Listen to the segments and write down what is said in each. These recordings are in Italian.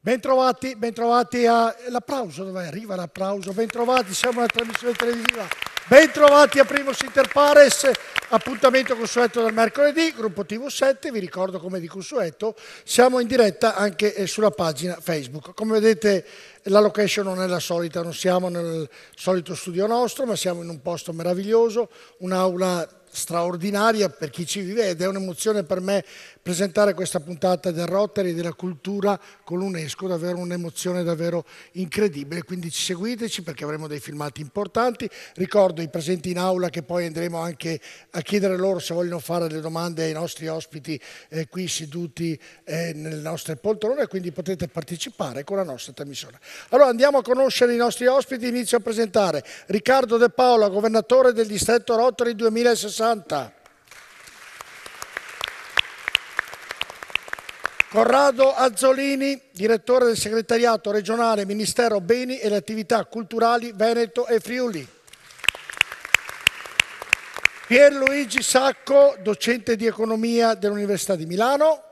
Bentrovati l'applauso, dove arriva l'applauso? Bentrovati, siamo una trasmissione televisiva. Bentrovati a Primus Inter Pares, appuntamento consueto del mercoledì, gruppo TV7, vi ricordo come di consueto, siamo in diretta anche sulla pagina Facebook. Come vedete la location non è la solita, non siamo nel solito studio nostro, ma siamo in un posto meraviglioso, un'aula straordinaria per chi ci vive ed è un'emozione per me presentare questa puntata del Rotary e della cultura con l'UNESCO, davvero un'emozione davvero incredibile, quindi seguiteci perché avremo dei filmati importanti. Ricordo i presenti in aula che poi andremo anche a chiedere loro se vogliono fare le domande ai nostri ospiti qui seduti nelle nostre poltrone, quindi potete partecipare con la nostra trasmissione. Allora andiamo a conoscere i nostri ospiti, inizio a presentare Riccardo De Paola, governatore del distretto Rotary 2060. Corrado Azzolini, direttore del segretariato regionale Ministero Beni e le attività culturali Veneto e Friuli. Pierluigi Sacco, docente di economia dell'Università di Milano.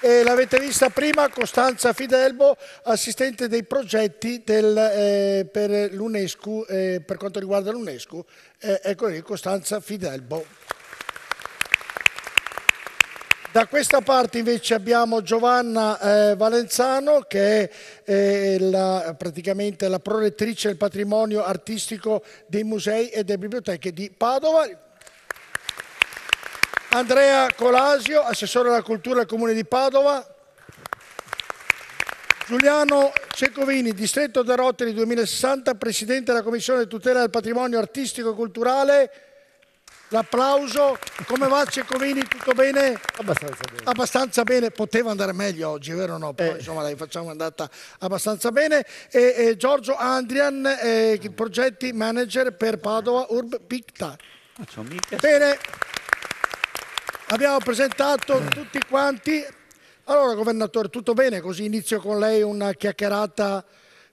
E l'avete vista prima, Costanza Fidelbo, assistente dei progetti per l'UNESCO, per quanto riguarda l'UNESCO. Ecco lì, Costanza Fidelbo. Da questa parte invece abbiamo Giovanna Valenzano che è praticamente la prorettrice del patrimonio artistico dei musei e delle biblioteche di Padova. Andrea Colasio, assessore alla cultura del Comune di Padova. Giuliano Cecovini, distretto del Rotary 2060, presidente della Commissione di tutela del patrimonio artistico e culturale. L'applauso. Come va Cecovini? Tutto bene? Abbastanza bene. Abbastanza bene. Poteva andare meglio oggi, vero o no? Però insomma dai, facciamo andata abbastanza bene. E Giorgio Andrian, progetti manager per Padova Urb Picta. Bene, abbiamo presentato tutti quanti. Allora governatore, tutto bene? Così inizio con lei una chiacchierata.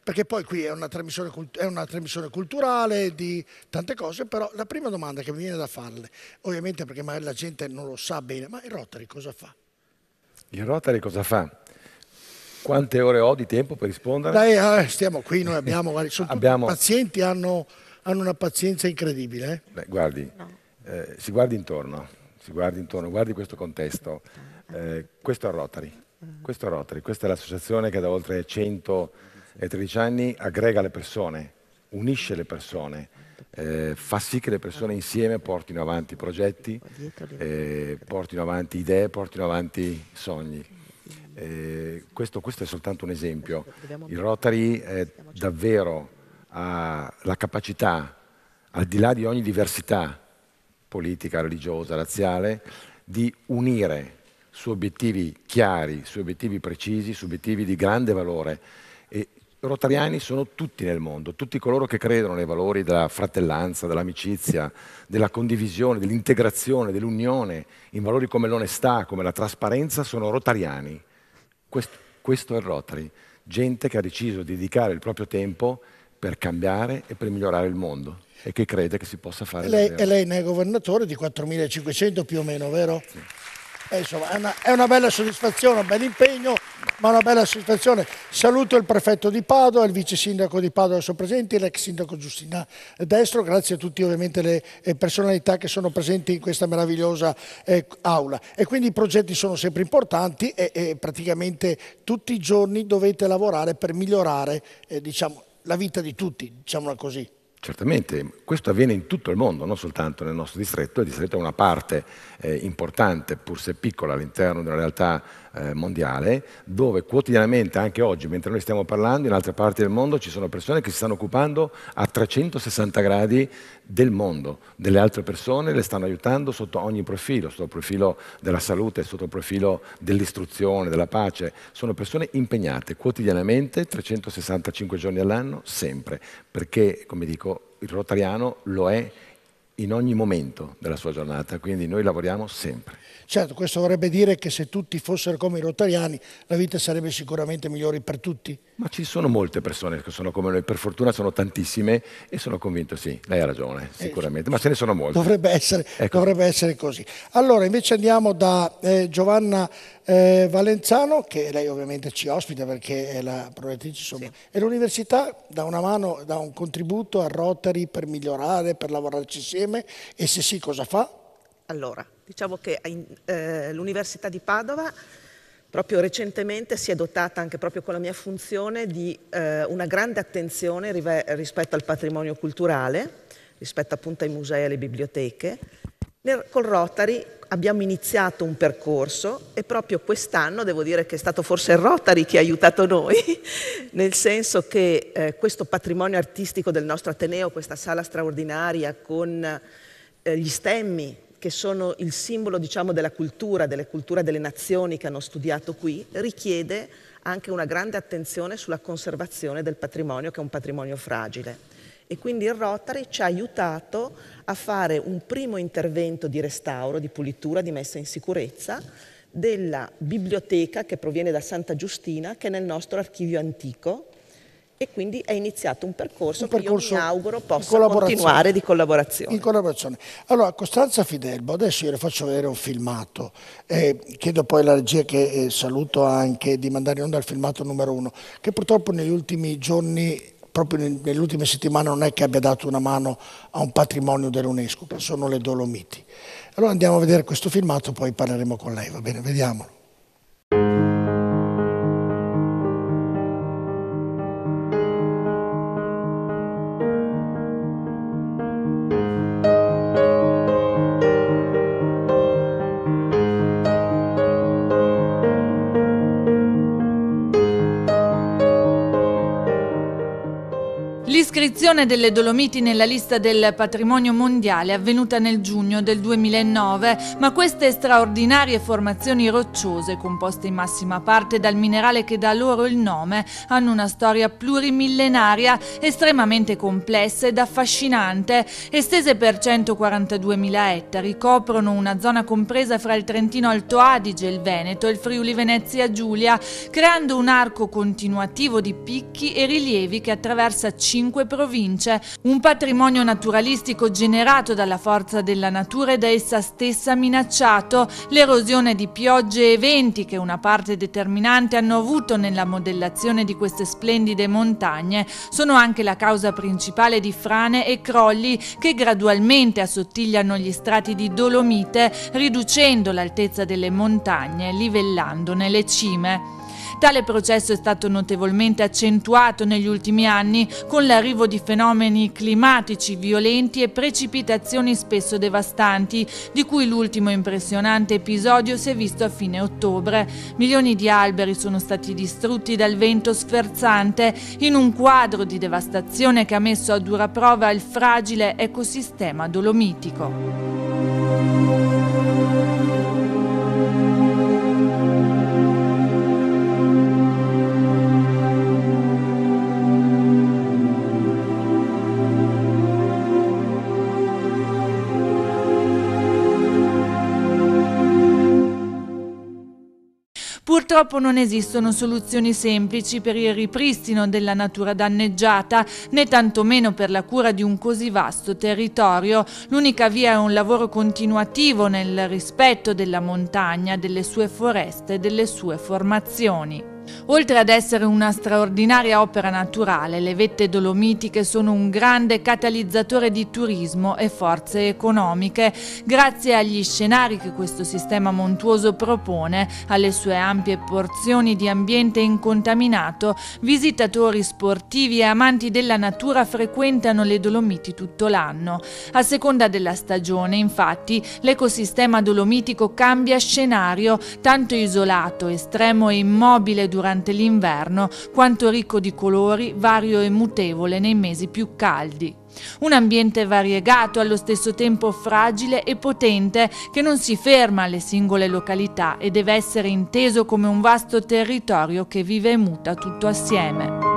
Perché poi qui è una trasmissione culturale di tante cose, però la prima domanda che mi viene da farle, ovviamente perché magari la gente non lo sa bene, ma il Rotary cosa fa? Il Rotary cosa fa? Quante ore ho di tempo per rispondere? Dai, stiamo qui, noi abbiamo, pazienti, hanno una pazienza incredibile. Beh, guardi, si guardi intorno, guardi questo contesto. Questo è il Rotary, questa è l'associazione che da oltre 113 anni aggrega le persone, unisce le persone, fa sì che le persone insieme portino avanti progetti, portino avanti idee, portino avanti sogni. Questo è soltanto un esempio. Il Rotary davvero ha la capacità, al di là di ogni diversità politica, religiosa, razziale, di unire su obiettivi chiari, su obiettivi precisi, su obiettivi di grande valore. E i rotariani sono tutti nel mondo, tutti coloro che credono nei valori della fratellanza, dell'amicizia, della condivisione, dell'integrazione, dell'unione, in valori come l'onestà, come la trasparenza, sono rotariani. Questo è il Rotary, gente che ha deciso di dedicare il proprio tempo per cambiare e per migliorare il mondo e che crede che si possa fare davvero. E lei ne è governatore di 4.500 più o meno, vero? Sì. Insomma, è una bella soddisfazione, un bel impegno, ma una bella soddisfazione. Saluto il prefetto di Padova, il vice sindaco di Padova sono presenti, l'ex sindaco Giustina Destro, grazie a tutti ovviamente le personalità che sono presenti in questa meravigliosa aula. E quindi i progetti sono sempre importanti e praticamente tutti i giorni dovete lavorare per migliorare diciamo, la vita di tutti, diciamola così. Certamente, questo avviene in tutto il mondo, non soltanto nel nostro distretto. Il distretto è una parte importante, pur se piccola, all'interno di una realtà mondiale, dove quotidianamente, anche oggi, mentre noi stiamo parlando, in altre parti del mondo ci sono persone che si stanno occupando a 360 gradi del mondo, delle altre persone, le stanno aiutando sotto ogni profilo, sotto il profilo della salute, sotto il profilo dell'istruzione, della pace. Sono persone impegnate quotidianamente, 365 giorni all'anno, sempre, perché, come dico, il rotariano lo è in ogni momento della sua giornata, quindi noi lavoriamo sempre. Certo, questo vorrebbe dire che se tutti fossero come i rotariani la vita sarebbe sicuramente migliore per tutti? Ma ci sono molte persone che sono come noi, per fortuna sono tantissime e sono convinto sì, lei ha ragione, sicuramente, ma ce ne sono molte. Dovrebbe essere così. Allora invece andiamo da Giovanna Valenzano, che lei ovviamente ci ospita perché è la prorettrice, insomma, sì. E l'università dà una mano, dà un contributo al Rotary per migliorare, per lavorarci insieme, e se sì, cosa fa? Allora, diciamo che l'Università di Padova proprio recentemente si è dotata, anche proprio con la mia funzione, di una grande attenzione rispetto al patrimonio culturale, rispetto appunto ai musei e alle biblioteche. Col Rotary abbiamo iniziato un percorso e proprio quest'anno devo dire che è stato forse il Rotary che ha aiutato noi, nel senso che questo patrimonio artistico del nostro Ateneo, questa sala straordinaria con gli stemmi che sono il simbolo, diciamo, delle culture delle nazioni che hanno studiato qui, richiede anche una grande attenzione sulla conservazione del patrimonio, che è un patrimonio fragile. E quindi il Rotary ci ha aiutato a fare un primo intervento di restauro, di pulitura, di messa in sicurezza della biblioteca che proviene da Santa Giustina, che è nel nostro archivio antico, e quindi è iniziato un percorso che io mi auguro possa continuare di collaborazione. In collaborazione. Allora, Costanza Fidelbo, adesso io le faccio vedere un filmato, chiedo poi alla regia, che saluto anche, di mandare in onda il filmato numero 1, che purtroppo negli ultimi giorni, proprio nelle ultime settimane, non è che abbia dato una mano a un patrimonio dell'UNESCO, che sono le Dolomiti. Allora andiamo a vedere questo filmato, poi parleremo con lei, va bene? Vediamolo. L'iscrizione delle Dolomiti nella lista del patrimonio mondiale è avvenuta nel giugno del 2009, ma queste straordinarie formazioni rocciose, composte in massima parte dal minerale che dà loro il nome, hanno una storia plurimillenaria estremamente complessa ed affascinante. Estese per 142.000 ettari, coprono una zona compresa fra il Trentino Alto Adige, il Veneto e il Friuli Venezia Giulia, creando un arco continuativo di picchi e rilievi che attraversa 5 province, un patrimonio naturalistico generato dalla forza della natura e da essa stessa minacciato. L'erosione di piogge e venti, che una parte determinante hanno avuto nella modellazione di queste splendide montagne, sono anche la causa principale di frane e crolli che gradualmente assottigliano gli strati di dolomite, riducendo l'altezza delle montagne e livellandone le cime. Tale processo è stato notevolmente accentuato negli ultimi anni con l'arrivo di fenomeni climatici violenti e precipitazioni spesso devastanti, di cui l'ultimo impressionante episodio si è visto a fine ottobre. Milioni di alberi sono stati distrutti dal vento sferzante, in un quadro di devastazione che ha messo a dura prova il fragile ecosistema dolomitico. Purtroppo non esistono soluzioni semplici per il ripristino della natura danneggiata, né tantomeno per la cura di un così vasto territorio. L'unica via è un lavoro continuativo nel rispetto della montagna, delle sue foreste e delle sue formazioni. Oltre ad essere una straordinaria opera naturale, le vette dolomitiche sono un grande catalizzatore di turismo e forze economiche. Grazie agli scenari che questo sistema montuoso propone, alle sue ampie porzioni di ambiente incontaminato, visitatori sportivi e amanti della natura frequentano le Dolomiti tutto l'anno. A seconda della stagione, infatti, l'ecosistema dolomitico cambia scenario, tanto isolato, estremo e immobile durante l'inverno, quanto ricco di colori, vario e mutevole nei mesi più caldi. Un ambiente variegato, allo stesso tempo fragile e potente, che non si ferma alle singole località e deve essere inteso come un vasto territorio che vive e muta tutto assieme.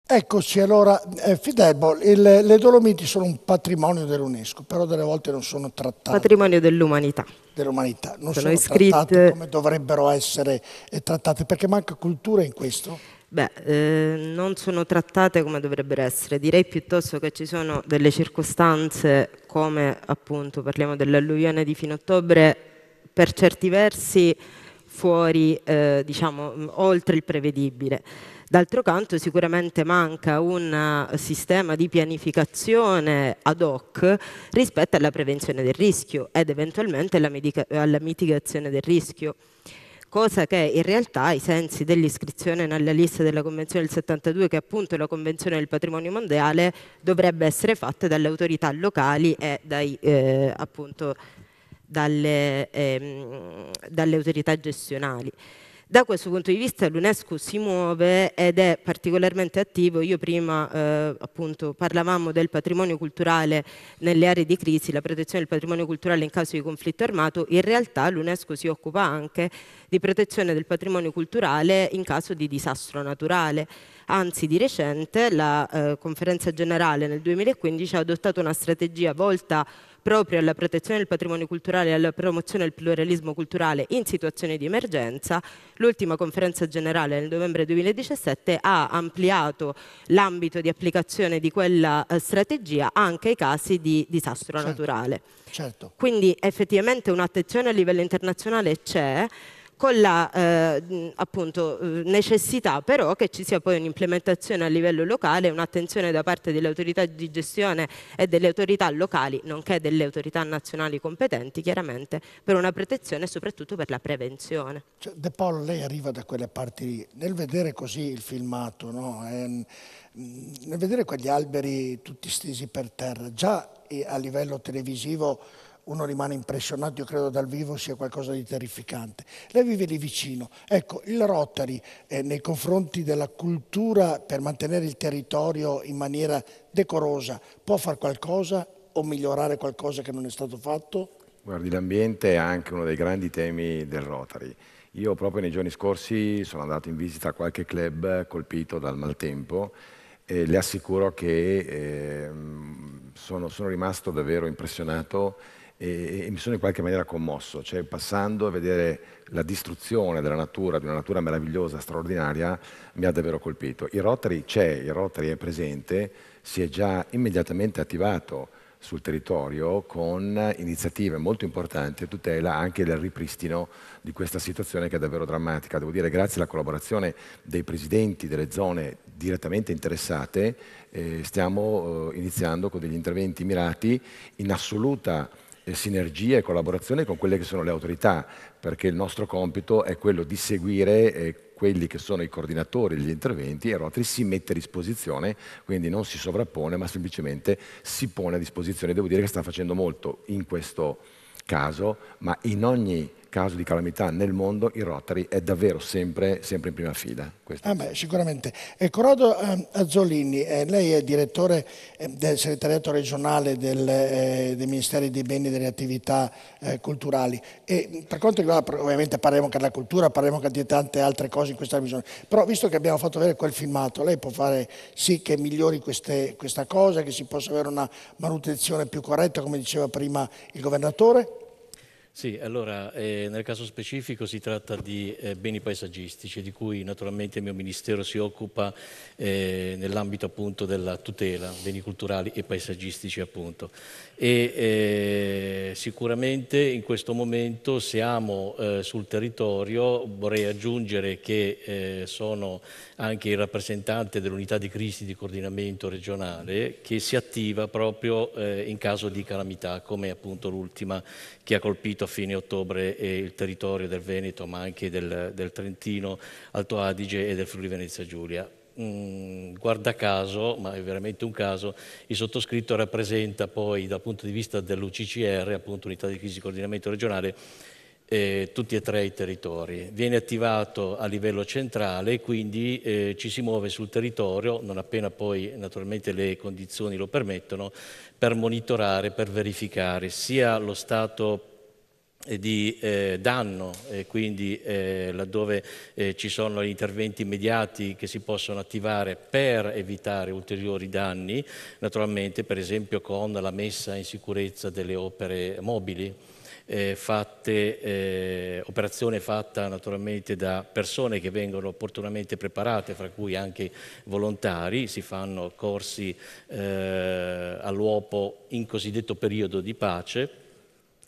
Eccoci, allora Fidelbo, le Dolomiti sono un patrimonio dell'UNESCO, però delle volte non sono trattate. Patrimonio dell'umanità. Non sono trattate come dovrebbero essere trattate, perché manca cultura in questo? Non sono trattate come dovrebbero essere, direi piuttosto che ci sono delle circostanze come appunto parliamo dell'alluvione di fine ottobre, per certi versi fuori, diciamo, oltre il prevedibile. D'altro canto sicuramente manca un sistema di pianificazione ad hoc rispetto alla prevenzione del rischio ed eventualmente alla mitigazione del rischio, cosa che in realtà ai sensi dell'iscrizione nella lista della Convenzione del 72, che è appunto la Convenzione del Patrimonio Mondiale, dovrebbe essere fatta dalle autorità locali e dalle autorità gestionali. Da questo punto di vista l'UNESCO si muove ed è particolarmente attivo. Io prima appunto parlavamo del patrimonio culturale nelle aree di crisi, la protezione del patrimonio culturale in caso di conflitto armato. In realtà l'UNESCO si occupa anche di protezione del patrimonio culturale in caso di disastro naturale. Anzi, di recente la conferenza generale nel 2015 ha adottato una strategia volta proprio alla protezione del patrimonio culturale e alla promozione del pluralismo culturale in situazioni di emergenza. L'ultima conferenza generale nel novembre 2017 ha ampliato l'ambito di applicazione di quella strategia anche ai casi di disastro naturale. Certo. Quindi effettivamente un'attenzione a livello internazionale c'è, con la necessità però che ci sia poi un'implementazione a livello locale, un'attenzione da parte delle autorità di gestione e delle autorità locali, nonché delle autorità nazionali competenti, chiaramente, per una protezione e soprattutto per la prevenzione. Cioè, De Paolo, lei arriva da quelle parti lì, nel vedere così il filmato, no? Nel vedere quegli alberi tutti stesi per terra, già a livello televisivo uno rimane impressionato, io credo dal vivo sia qualcosa di terrificante. Lei vive lì vicino. Ecco, il Rotary nei confronti della cultura per mantenere il territorio in maniera decorosa può fare qualcosa o migliorare qualcosa che non è stato fatto? Guardi, l'ambiente è anche uno dei grandi temi del Rotary. Io proprio nei giorni scorsi sono andato in visita a qualche club colpito dal maltempo e le assicuro che sono rimasto davvero impressionato e mi sono in qualche maniera commosso, cioè passando a vedere la distruzione della natura, di una natura meravigliosa, straordinaria, mi ha davvero colpito. Il Rotary c'è, il Rotary è presente, si è già immediatamente attivato sul territorio con iniziative molto importanti a tutela anche del ripristino di questa situazione che è davvero drammatica. Devo dire, grazie alla collaborazione dei presidenti delle zone direttamente interessate, stiamo iniziando con degli interventi mirati in assoluta sinergia e collaborazione con quelle che sono le autorità, perché il nostro compito è quello di seguire quelli che sono i coordinatori degli interventi e Rotary si mette a disposizione, quindi non si sovrappone ma semplicemente si pone a disposizione. Devo dire che sta facendo molto in questo caso, ma in ogni caso di calamità nel mondo il Rotary è davvero sempre in prima fila. Sicuramente. Corrado Azzolini, lei è direttore del segretariato regionale dei Ministeri dei Beni e delle Attività Culturali e per quanto riguarda, ovviamente parleremo anche della cultura, parleremo anche di tante altre cose in questa visione, però visto che abbiamo fatto vedere quel filmato, lei può fare sì che migliori questa cosa, che si possa avere una manutenzione più corretta, come diceva prima il governatore? Sì, allora nel caso specifico si tratta di beni paesaggistici di cui naturalmente il mio Ministero si occupa nell'ambito appunto della tutela, beni culturali e paesaggistici appunto. E sicuramente in questo momento siamo sul territorio, vorrei aggiungere che sono anche il rappresentante dell'unità di crisi di coordinamento regionale che si attiva proprio in caso di calamità come appunto l'ultima che ha colpito a fine ottobre il territorio del Veneto ma anche del Trentino, Alto Adige e del Friuli Venezia Giulia. Guarda caso, ma è veramente un caso, il sottoscritto rappresenta poi dal punto di vista dell'UCCR, appunto Unità di Crisi di Coordinamento Regionale, tutti e tre i territori. Viene attivato a livello centrale e quindi ci si muove sul territorio, non appena poi naturalmente le condizioni lo permettono, per monitorare, per verificare sia lo stato di danno, e quindi laddove ci sono gli interventi immediati che si possono attivare per evitare ulteriori danni, naturalmente per esempio con la messa in sicurezza delle opere mobili, operazione fatta naturalmente da persone che vengono opportunamente preparate, fra cui anche volontari. Si fanno corsi all'uopo in cosiddetto periodo di pace.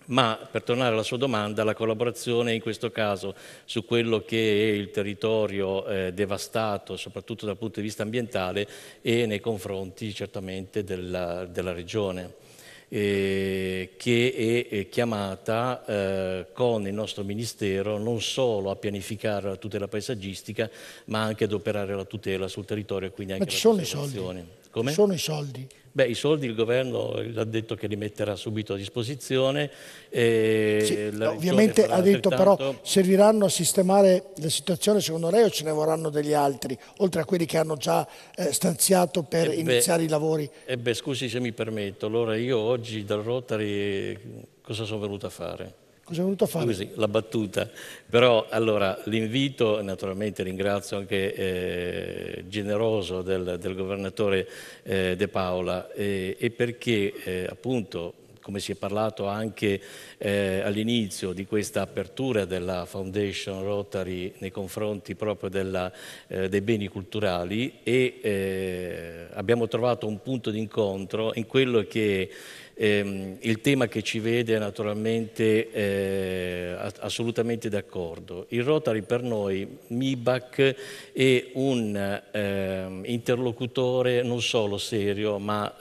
Ma per tornare alla sua domanda, la collaborazione in questo caso su quello che è il territorio devastato, soprattutto dal punto di vista ambientale, e nei confronti certamente della regione, che è chiamata con il nostro Ministero non solo a pianificare la tutela paesaggistica, ma anche ad operare la tutela sul territorio e quindi anche la conservazione. Come? Ci sono i soldi? Beh, i soldi il governo ha detto che li metterà subito a disposizione. Sì, ovviamente ha detto però serviranno a sistemare la situazione, secondo lei, o ce ne vorranno degli altri, oltre a quelli che hanno già stanziato per iniziare i lavori? Scusi se mi permetto, allora io oggi dal Rotary cosa sono venuto a fare? Cosa è venuto a fare? Scusi, la battuta. Però allora l'invito, naturalmente ringrazio anche generoso del governatore De Paola, e perché appunto, come si è parlato anche all'inizio di questa apertura della Foundation Rotary nei confronti proprio dei beni culturali, e abbiamo trovato un punto d'incontro in quello che il tema che ci vede naturalmente assolutamente d'accordo. Il Rotary per noi, MIBAC, è un interlocutore non solo serio ma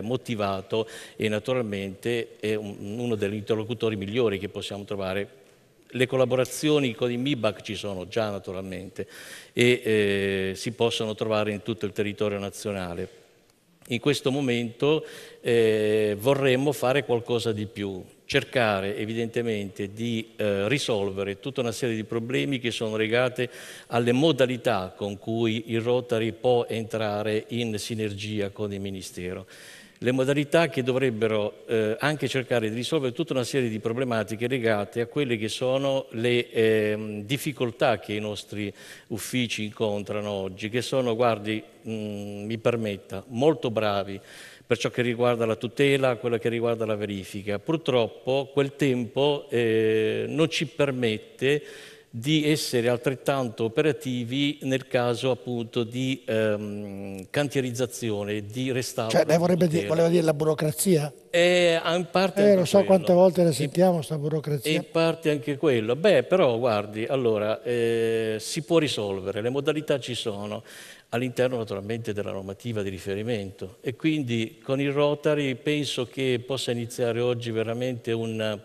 motivato, e naturalmente è uno degli interlocutori migliori che possiamo trovare. Le collaborazioni con il MIBAC ci sono già naturalmente e si possono trovare in tutto il territorio nazionale. In questo momento vorremmo fare qualcosa di più, cercare evidentemente di risolvere tutta una serie di problemi che sono legati alle modalità con cui il Rotary può entrare in sinergia con il Ministero. Le modalità che dovrebbero anche cercare di risolvere tutta una serie di problematiche legate a quelle che sono le difficoltà che i nostri uffici incontrano oggi, che sono, guardi, mi permetta, molto bravi per ciò che riguarda la tutela, quello che riguarda la verifica. Purtroppo quel tempo non ci permette di essere altrettanto operativi nel caso appunto di cantierizzazione, di restauro. Cioè lei voleva dire la burocrazia? In parte lo so quello. Quante volte la sentiamo sta burocrazia. E in parte anche quello. Beh, però guardi, allora si può risolvere, le modalità ci sono all'interno naturalmente della normativa di riferimento, e quindi con il Rotary penso che possa iniziare oggi veramente un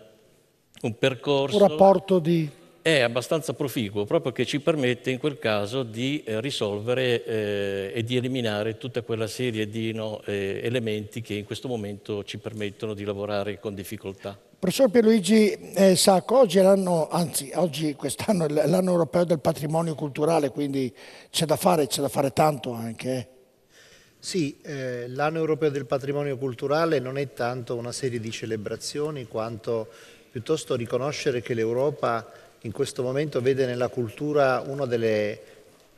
percorso. Un rapporto di... È abbastanza proficuo, proprio che ci permette in quel caso di risolvere e di eliminare tutta quella serie di elementi che in questo momento ci permettono di lavorare con difficoltà. Professor Pierluigi Sacco, oggi quest'anno è l'anno europeo del patrimonio culturale, quindi c'è da fare tanto anche. Sì, l'anno europeo del patrimonio culturale non è tanto una serie di celebrazioni quanto piuttosto riconoscere che l'Europa in questo momento vede nella cultura uno delle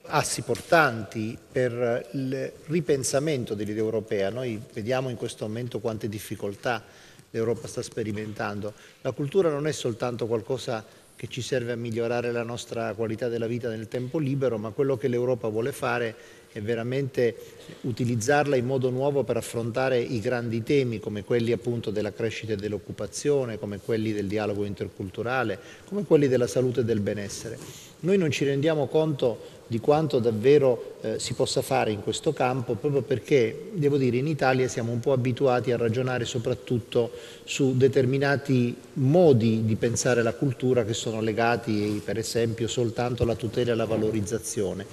assi portanti per il ripensamento dell'idea europea. Noi vediamo in questo momento quante difficoltà l'Europa sta sperimentando. La cultura non è soltanto qualcosa che ci serve a migliorare la nostra qualità della vita nel tempo libero, ma quello che l'Europa vuole fare è veramente utilizzarla in modo nuovo per affrontare i grandi temi come quelli appunto della crescita e dell'occupazione, come quelli del dialogo interculturale, come quelli della salute e del benessere. Noi non ci rendiamo conto di quanto davvero si possa fare in questo campo, proprio perché, devo dire, in Italia siamo un po' abituati a ragionare soprattutto su determinati modi di pensare la cultura che sono legati, per esempio, soltanto alla tutela e alla valorizzazione.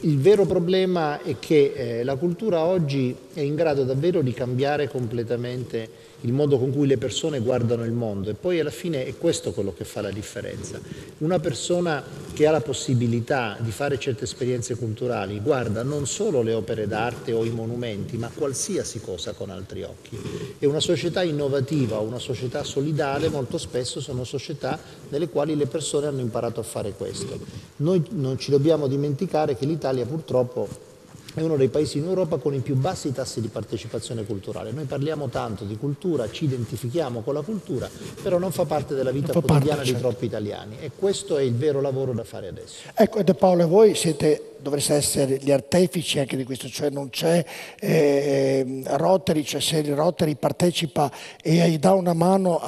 Il vero problema è che la cultura oggi è in grado davvero di cambiare completamente il modo con cui le persone guardano il mondo, e poi alla fine è questo quello che fa la differenza. Una persona che ha la possibilità di fare certe esperienze culturali guarda non solo le opere d'arte o i monumenti, ma qualsiasi cosa con altri occhi. E una società innovativa, una società solidale, molto spesso sono società nelle quali le persone hanno imparato a fare questo. Noi non ci dobbiamo dimenticare che l'Italia purtroppo è uno dei paesi in Europa con i più bassi tassi di partecipazione culturale. Noi parliamo tanto di cultura, ci identifichiamo con la cultura, però non fa parte della vita quotidiana di troppi italiani, e questo è il vero lavoro da fare adesso. Ecco, De Paolo, voi dovreste essere gli artefici anche di questo, cioè non c'è Rotary, cioè se Rotary partecipa e dà una mano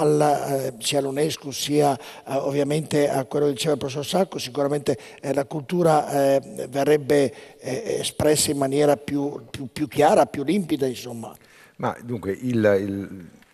sia all'UNESCO sia ovviamente a quello che diceva il professor Sacco, sicuramente la cultura verrebbe espressa in maniera più chiara, più limpida, insomma. Ma dunque,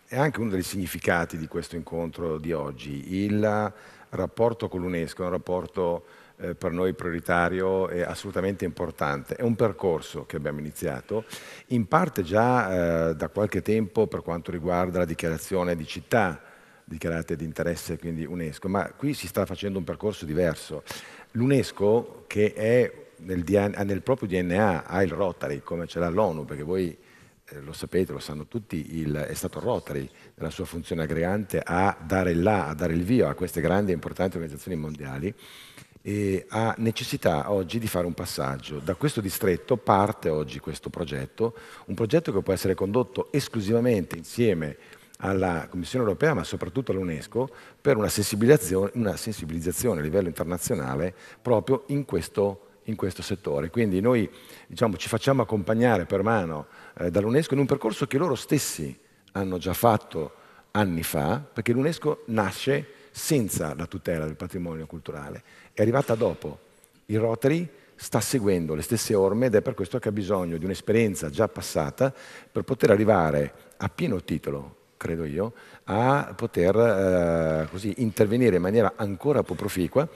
è anche uno dei significati di questo incontro di oggi. Il rapporto con l'UNESCO è un rapporto per noi prioritario e assolutamente importante. È un percorso che abbiamo iniziato, in parte già da qualche tempo per quanto riguarda la dichiarazione di città dichiarate di interesse, quindi UNESCO, ma qui si sta facendo un percorso diverso. L'UNESCO, che è nel proprio DNA, ha il Rotary, come ce l'ha l'ONU, perché voi lo sapete, lo sanno tutti, è stato Rotary nella sua funzione aggregante a dare il via a queste grandi e importanti organizzazioni mondiali, e ha necessità oggi di fare un passaggio. Da questo distretto parte oggi questo progetto, un progetto che può essere condotto esclusivamente insieme alla Commissione europea, ma soprattutto all'UNESCO, per una sensibilizzazione a livello internazionale proprio in questo settore. Quindi noi ci facciamo accompagnare per mano dall'UNESCO in un percorso che loro stessi hanno già fatto anni fa, perché l'UNESCO nasce senza la tutela del patrimonio culturale, è arrivata dopo. Il Rotary sta seguendo le stesse orme ed è per questo che ha bisogno di un'esperienza già passata per poter arrivare a pieno titolo, credo io, a poter così intervenire in maniera ancora più proficua.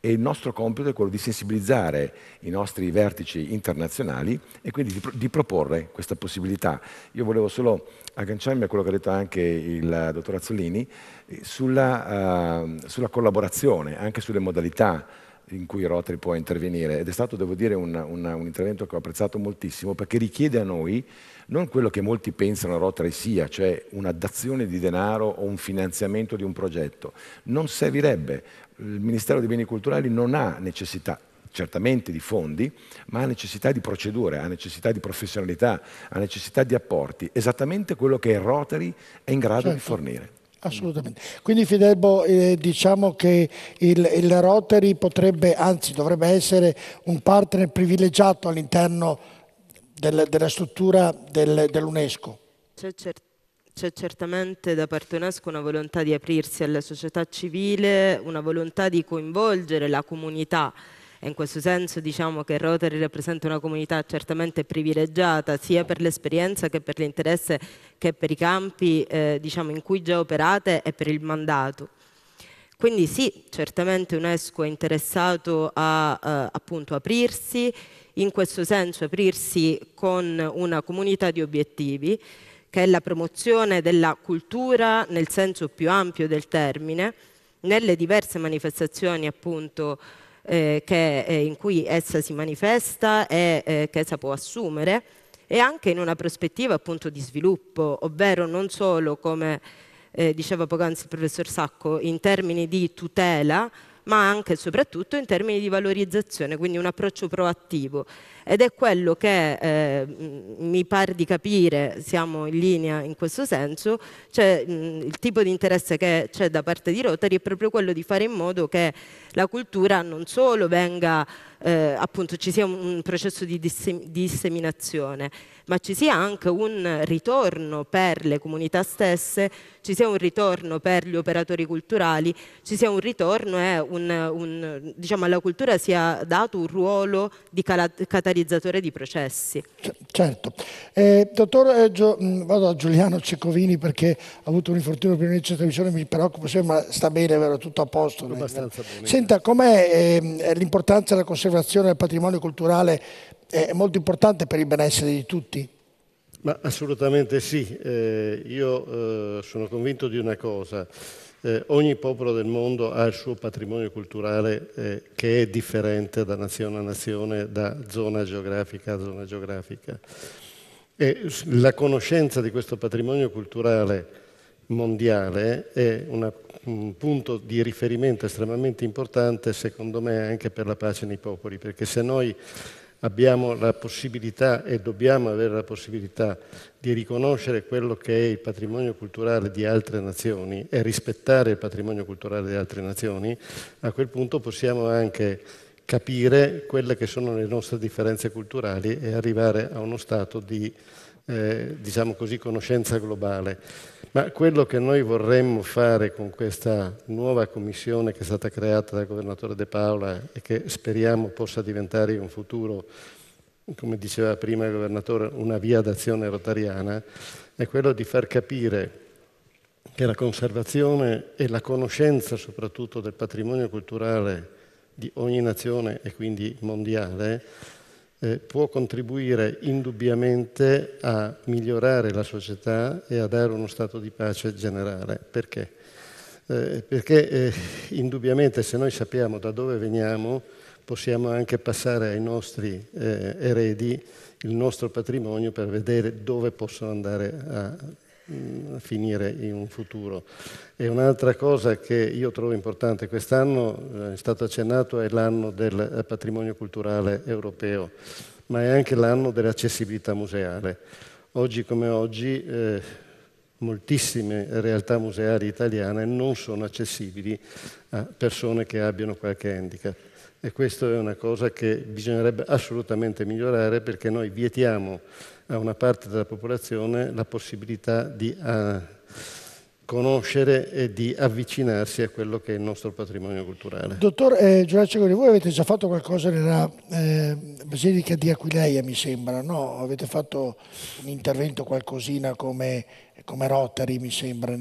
E il nostro compito è quello di sensibilizzare i nostri vertici internazionali e quindi di proporre questa possibilità. Io volevo solo agganciarmi a quello che ha detto anche il dottor Azzolini sulla collaborazione, anche sulle modalità in cui Rotary può intervenire, ed è stato, devo dire, un intervento che ho apprezzato moltissimo, perché richiede a noi non quello che molti pensano Rotary sia, cioè una dazione di denaro o un finanziamento di un progetto. Non servirebbe. Il Ministero dei Beni Culturali non ha necessità certamente di fondi, ma ha necessità di procedure, ha necessità di professionalità, ha necessità di apporti, esattamente quello che il Rotary è in grado di fornire. Assolutamente. Quindi Fidelbo, diciamo che il Rotary potrebbe, anzi dovrebbe essere un partner privilegiato all'interno della struttura dell'UNESCO. C'è certamente da parte UNESCO una volontà di aprirsi alla società civile, una volontà di coinvolgere la comunità, e in questo senso diciamo che Rotary rappresenta una comunità certamente privilegiata sia per l'esperienza che per l'interesse che per i campi diciamo, in cui già operate e per il mandato. Quindi sì, certamente UNESCO è interessato a appunto aprirsi, in questo senso aprirsi con una comunità di obiettivi, che è la promozione della cultura nel senso più ampio del termine, nelle diverse manifestazioni appunto in cui essa si manifesta e che essa può assumere, e anche in una prospettiva appunto di sviluppo, ovvero non solo, come diceva poc'anzi il professor Sacco, in termini di tutela, ma anche e soprattutto in termini di valorizzazione, quindi un approccio proattivo. Ed è quello che mi pare di capire, siamo in linea in questo senso, cioè il tipo di interesse che c'è da parte di Rotary è proprio quello di fare in modo che la cultura non solo venga, appunto ci sia un processo di disseminazione, ma ci sia anche un ritorno per le comunità stesse, ci sia un ritorno per gli operatori culturali, ci sia un ritorno e diciamo alla cultura sia dato un ruolo di catalizzatore di processi. Certo. Dottor, vado a Giuliano Cecovini perché ha avuto un infortunio prima di televisione, mi preoccupa, ma sta bene, vero? Tutto a posto? Abbastanza bene. Senta, com'è l'importanza della conservazione del patrimonio culturale? È molto importante per il benessere di tutti? Ma assolutamente sì. Io sono convinto di una cosa. Ogni popolo del mondo ha il suo patrimonio culturale che è differente da nazione a nazione, da zona geografica a zona geografica. E la conoscenza di questo patrimonio culturale mondiale è un punto di riferimento estremamente importante, secondo me, anche per la pace nei popoli, perché se noi abbiamo la possibilità e dobbiamo avere la possibilità di riconoscere quello che è il patrimonio culturale di altre nazioni e rispettare il patrimonio culturale di altre nazioni, a quel punto possiamo anche capire quelle che sono le nostre differenze culturali e arrivare a uno stato di, diciamo così, conoscenza globale. Ma quello che noi vorremmo fare con questa nuova commissione che è stata creata dal governatore De Paola e che speriamo possa diventare in futuro, come diceva prima il governatore, una via d'azione rotariana, è quello di far capire che la conservazione e la conoscenza soprattutto del patrimonio culturale di ogni nazione e quindi mondiale può contribuire indubbiamente a migliorare la società e a dare uno stato di pace generale. Perché? Perché indubbiamente se noi sappiamo da dove veniamo possiamo anche passare ai nostri eredi il nostro patrimonio per vedere dove possono andare a finire in un futuro. E un'altra cosa che io trovo importante, quest'anno è stato accennato, è l'anno del patrimonio culturale europeo, ma è anche l'anno dell'accessibilità museale. Oggi come oggi moltissime realtà museali italiane non sono accessibili a persone che abbiano qualche handicap. E questa è una cosa che bisognerebbe assolutamente migliorare, perché noi vietiamo a una parte della popolazione la possibilità di conoscere e di avvicinarsi a quello che è il nostro patrimonio culturale. Dottor Giuliano Cecovini, voi avete già fatto qualcosa nella Basilica di Aquileia, mi sembra, no? Avete fatto un intervento qualcosina come Rotary, mi sembra,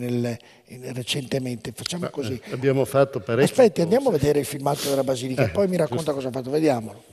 recentemente. Facciamo così. Abbiamo fatto parecchio. Aspetti, andiamo a vedere il filmato della Basilica, poi mi racconta cosa ha fatto, vediamolo.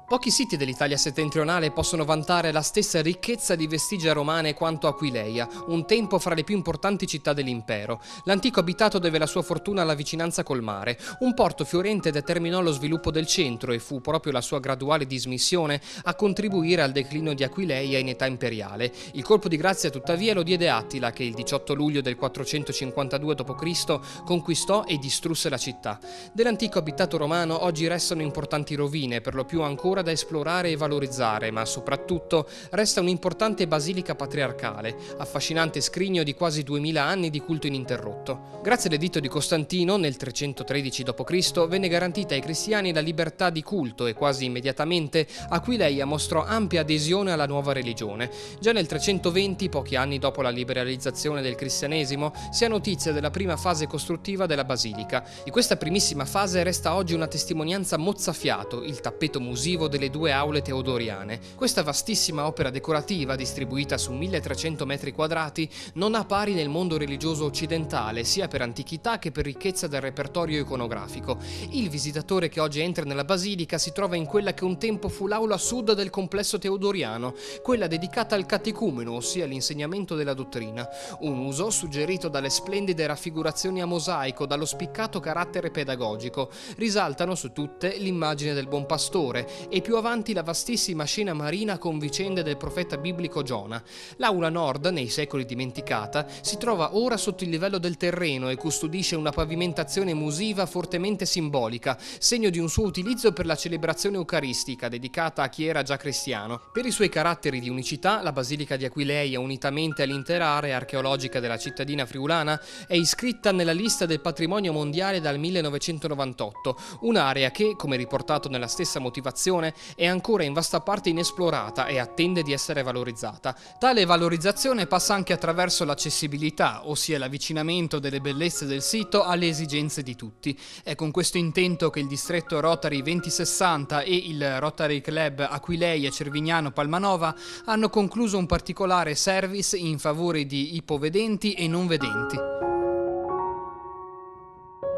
Pochi siti dell'Italia settentrionale possono vantare la stessa ricchezza di vestigia romane quanto Aquileia, un tempo fra le più importanti città dell'impero. L'antico abitato deve la sua fortuna alla vicinanza col mare. Un porto fiorente determinò lo sviluppo del centro e fu proprio la sua graduale dismissione a contribuire al declino di Aquileia in età imperiale. Il colpo di grazia tuttavia lo diede Attila, che il 18 luglio del 452 d.C. conquistò e distrusse la città. Dell'antico abitato romano oggi restano importanti rovine, per lo più ancora da esplorare e valorizzare, ma soprattutto resta un'importante basilica patriarcale, affascinante scrigno di quasi 2000 anni di culto ininterrotto. Grazie all'editto di Costantino, nel 313 d.C., venne garantita ai cristiani la libertà di culto e quasi immediatamente Aquileia mostrò ampia adesione alla nuova religione. Già nel 320, pochi anni dopo la liberalizzazione del cristianesimo, si ha notizia della prima fase costruttiva della basilica. Di questa primissima fase resta oggi una testimonianza mozzafiato, il tappeto musivo delle due aule teodoriane. Questa vastissima opera decorativa, distribuita su 1300 metri quadrati, non ha pari nel mondo religioso occidentale, sia per antichità che per ricchezza del repertorio iconografico. Il visitatore che oggi entra nella basilica si trova in quella che un tempo fu l'aula sud del complesso teodoriano, quella dedicata al catecumeno, ossia l'insegnamento della dottrina. Un uso suggerito dalle splendide raffigurazioni a mosaico, dallo spiccato carattere pedagogico. Risaltano su tutte l'immagine del buon pastore e più avanti la vastissima scena marina con vicende del profeta biblico Giona. L'aula nord, nei secoli dimenticata, si trova ora sotto il livello del terreno e custodisce una pavimentazione musiva fortemente simbolica, segno di un suo utilizzo per la celebrazione eucaristica dedicata a chi era già cristiano. Per i suoi caratteri di unicità, la Basilica di Aquileia, unitamente all'intera area archeologica della cittadina friulana, è iscritta nella lista del patrimonio mondiale dal 1998, un'area che, come riportato nella stessa motivazione, nazione è ancora in vasta parte inesplorata e attende di essere valorizzata. Tale valorizzazione passa anche attraverso l'accessibilità, ossia l'avvicinamento delle bellezze del sito alle esigenze di tutti. È con questo intento che il distretto Rotary 2060 e il Rotary Club Aquileia Cervignano Palmanova hanno concluso un particolare service in favore di ipovedenti e non vedenti.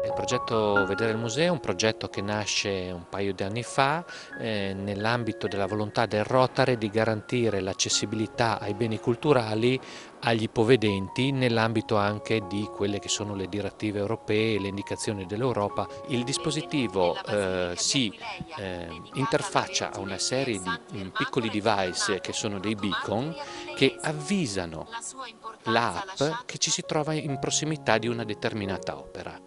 Il progetto Vedere il Museo è un progetto che nasce un paio di anni fa nell'ambito della volontà del Rotary di garantire l'accessibilità ai beni culturali agli ipovedenti nell'ambito anche di quelle che sono le direttive europee e le indicazioni dell'Europa. Il dispositivo si interfaccia a una serie di piccoli device che sono dei beacon che avvisano l'app che ci si trova in prossimità di una determinata opera.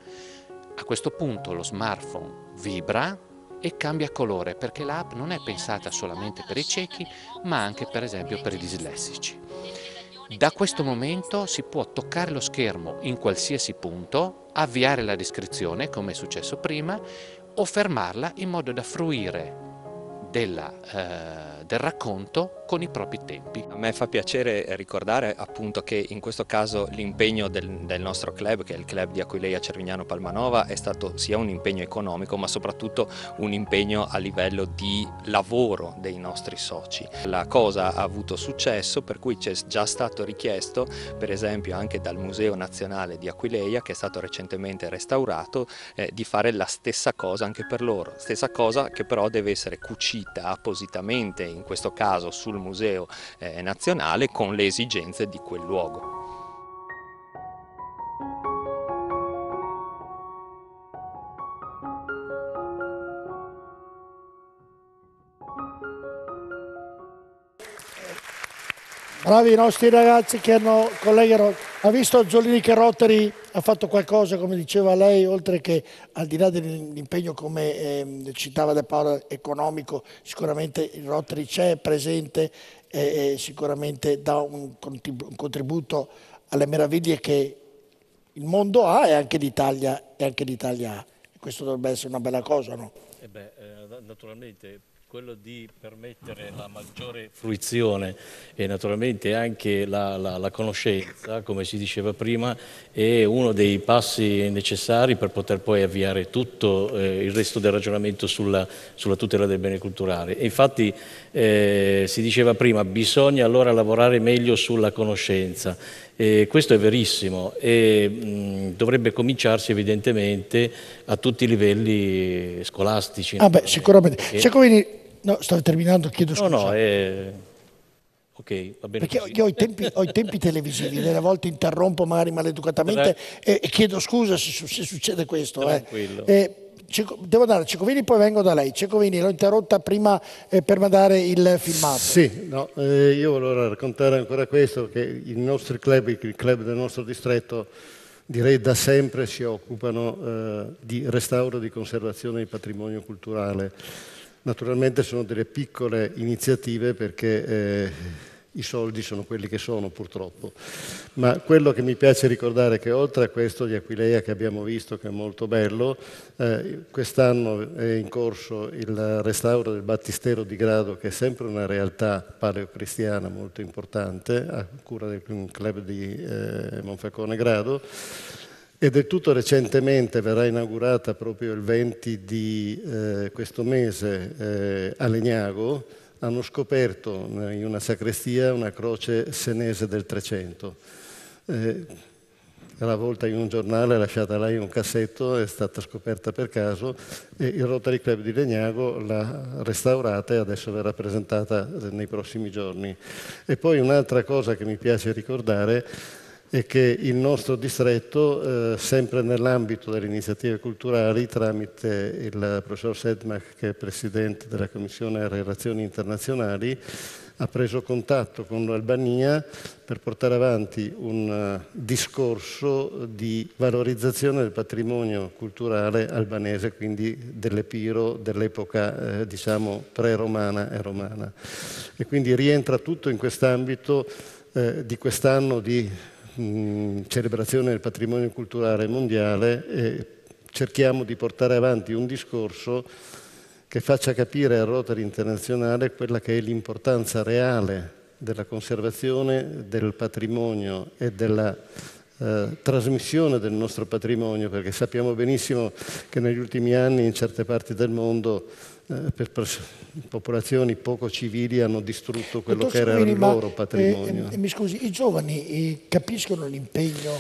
A questo punto lo smartphone vibra e cambia colore perché l'app non è pensata solamente per i ciechi ma anche per esempio per i dislessici. Da questo momento si può toccare lo schermo in qualsiasi punto, avviare la descrizione come è successo prima o fermarla in modo da fruire del racconto con i propri tempi. A me fa piacere ricordare appunto che in questo caso l'impegno del nostro club, che è il club di Aquileia Cervignano Palmanova, è stato sia un impegno economico ma soprattutto un impegno a livello di lavoro dei nostri soci. La cosa ha avuto successo, per cui c'è già stato richiesto per esempio anche dal Museo Nazionale di Aquileia, che è stato recentemente restaurato, di fare la stessa cosa anche per loro, stessa cosa che però deve essere cucita appositamente in questo caso sul Museo Nazionale con le esigenze di quel luogo. Bravi i nostri ragazzi che hanno, collega, ha visto Zollini che Rotary ha fatto qualcosa, come diceva lei, oltre che al di là dell'impegno, come citava De Paolo, economico, sicuramente il Rotary c'è presente e sicuramente dà un contributo alle meraviglie che il mondo ha e anche l'Italia ha. E questo dovrebbe essere una bella cosa, no? Naturalmente quello di permettere la maggiore fruizione e naturalmente anche la conoscenza, come si diceva prima, è uno dei passi necessari per poter poi avviare tutto il resto del ragionamento sulla tutela del bene culturale. E infatti si diceva prima, bisogna allora lavorare meglio sulla conoscenza. Questo è verissimo e dovrebbe cominciarsi evidentemente a tutti i livelli scolastici. Sicuramente. Giacomini, no, stavo terminando, chiedo scusa. No, ok, va bene. Perché io ho i tempi televisivi, delle volte interrompo magari maleducatamente e chiedo scusa se succede questo. Tranquillo. Devo andare a Cecovini, poi vengo da lei. Cecovini, l'ho interrotta prima per mandare il filmato. Sì, no, io volevo raccontare ancora questo, che i nostri club, il club del nostro distretto, direi da sempre si occupano di restauro e di conservazione del patrimonio culturale. Naturalmente sono delle piccole iniziative perché i soldi sono quelli che sono purtroppo, ma quello che mi piace ricordare è che oltre a questo di Aquileia che abbiamo visto, che è molto bello, quest'anno è in corso il restauro del Battistero di Grado, che è sempre una realtà paleocristiana molto importante, a cura del club di Monfalcone Grado, e del tutto recentemente verrà inaugurata proprio il 20 di questo mese a Legnago. Hanno scoperto in una sacrestia una croce senese del 300. Era avvolta in un giornale, lasciata là in un cassetto, è stata scoperta per caso e il Rotary Club di Legnago l'ha restaurata e adesso verrà presentata nei prossimi giorni. E poi un'altra cosa che mi piace ricordare è che il nostro distretto, sempre nell'ambito delle iniziative culturali, tramite il professor Sedmak, che è presidente della Commissione Relazioni Internazionali, ha preso contatto con l'Albania per portare avanti un discorso di valorizzazione del patrimonio culturale albanese, quindi dell'Epiro, dell'epoca diciamo pre-romana e romana. E quindi rientra tutto in quest'ambito di quest'anno di celebrazione del patrimonio culturale mondiale e cerchiamo di portare avanti un discorso che faccia capire al Rotary internazionale quella che è l'importanza reale della conservazione del patrimonio e della trasmissione del nostro patrimonio, perché sappiamo benissimo che negli ultimi anni in certe parti del mondo per popolazioni poco civili hanno distrutto quello che era il loro patrimonio. Mi scusi, i giovani capiscono l'impegno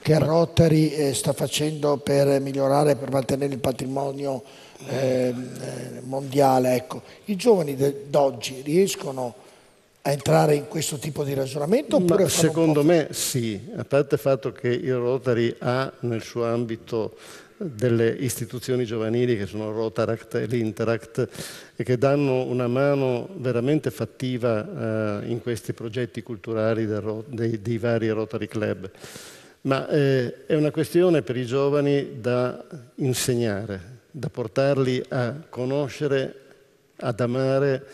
che il Rotary sta facendo per migliorare, per mantenere il patrimonio mondiale? Ecco. I giovani d'oggi riescono a entrare in questo tipo di ragionamento? Oppure secondo me sì, a parte il fatto che il Rotary ha nel suo ambito delle istituzioni giovanili che sono Rotaract e l'Interact e che danno una mano veramente fattiva in questi progetti culturali dei vari Rotary Club. Ma è una questione per i giovani da insegnare, da portarli a conoscere, ad amare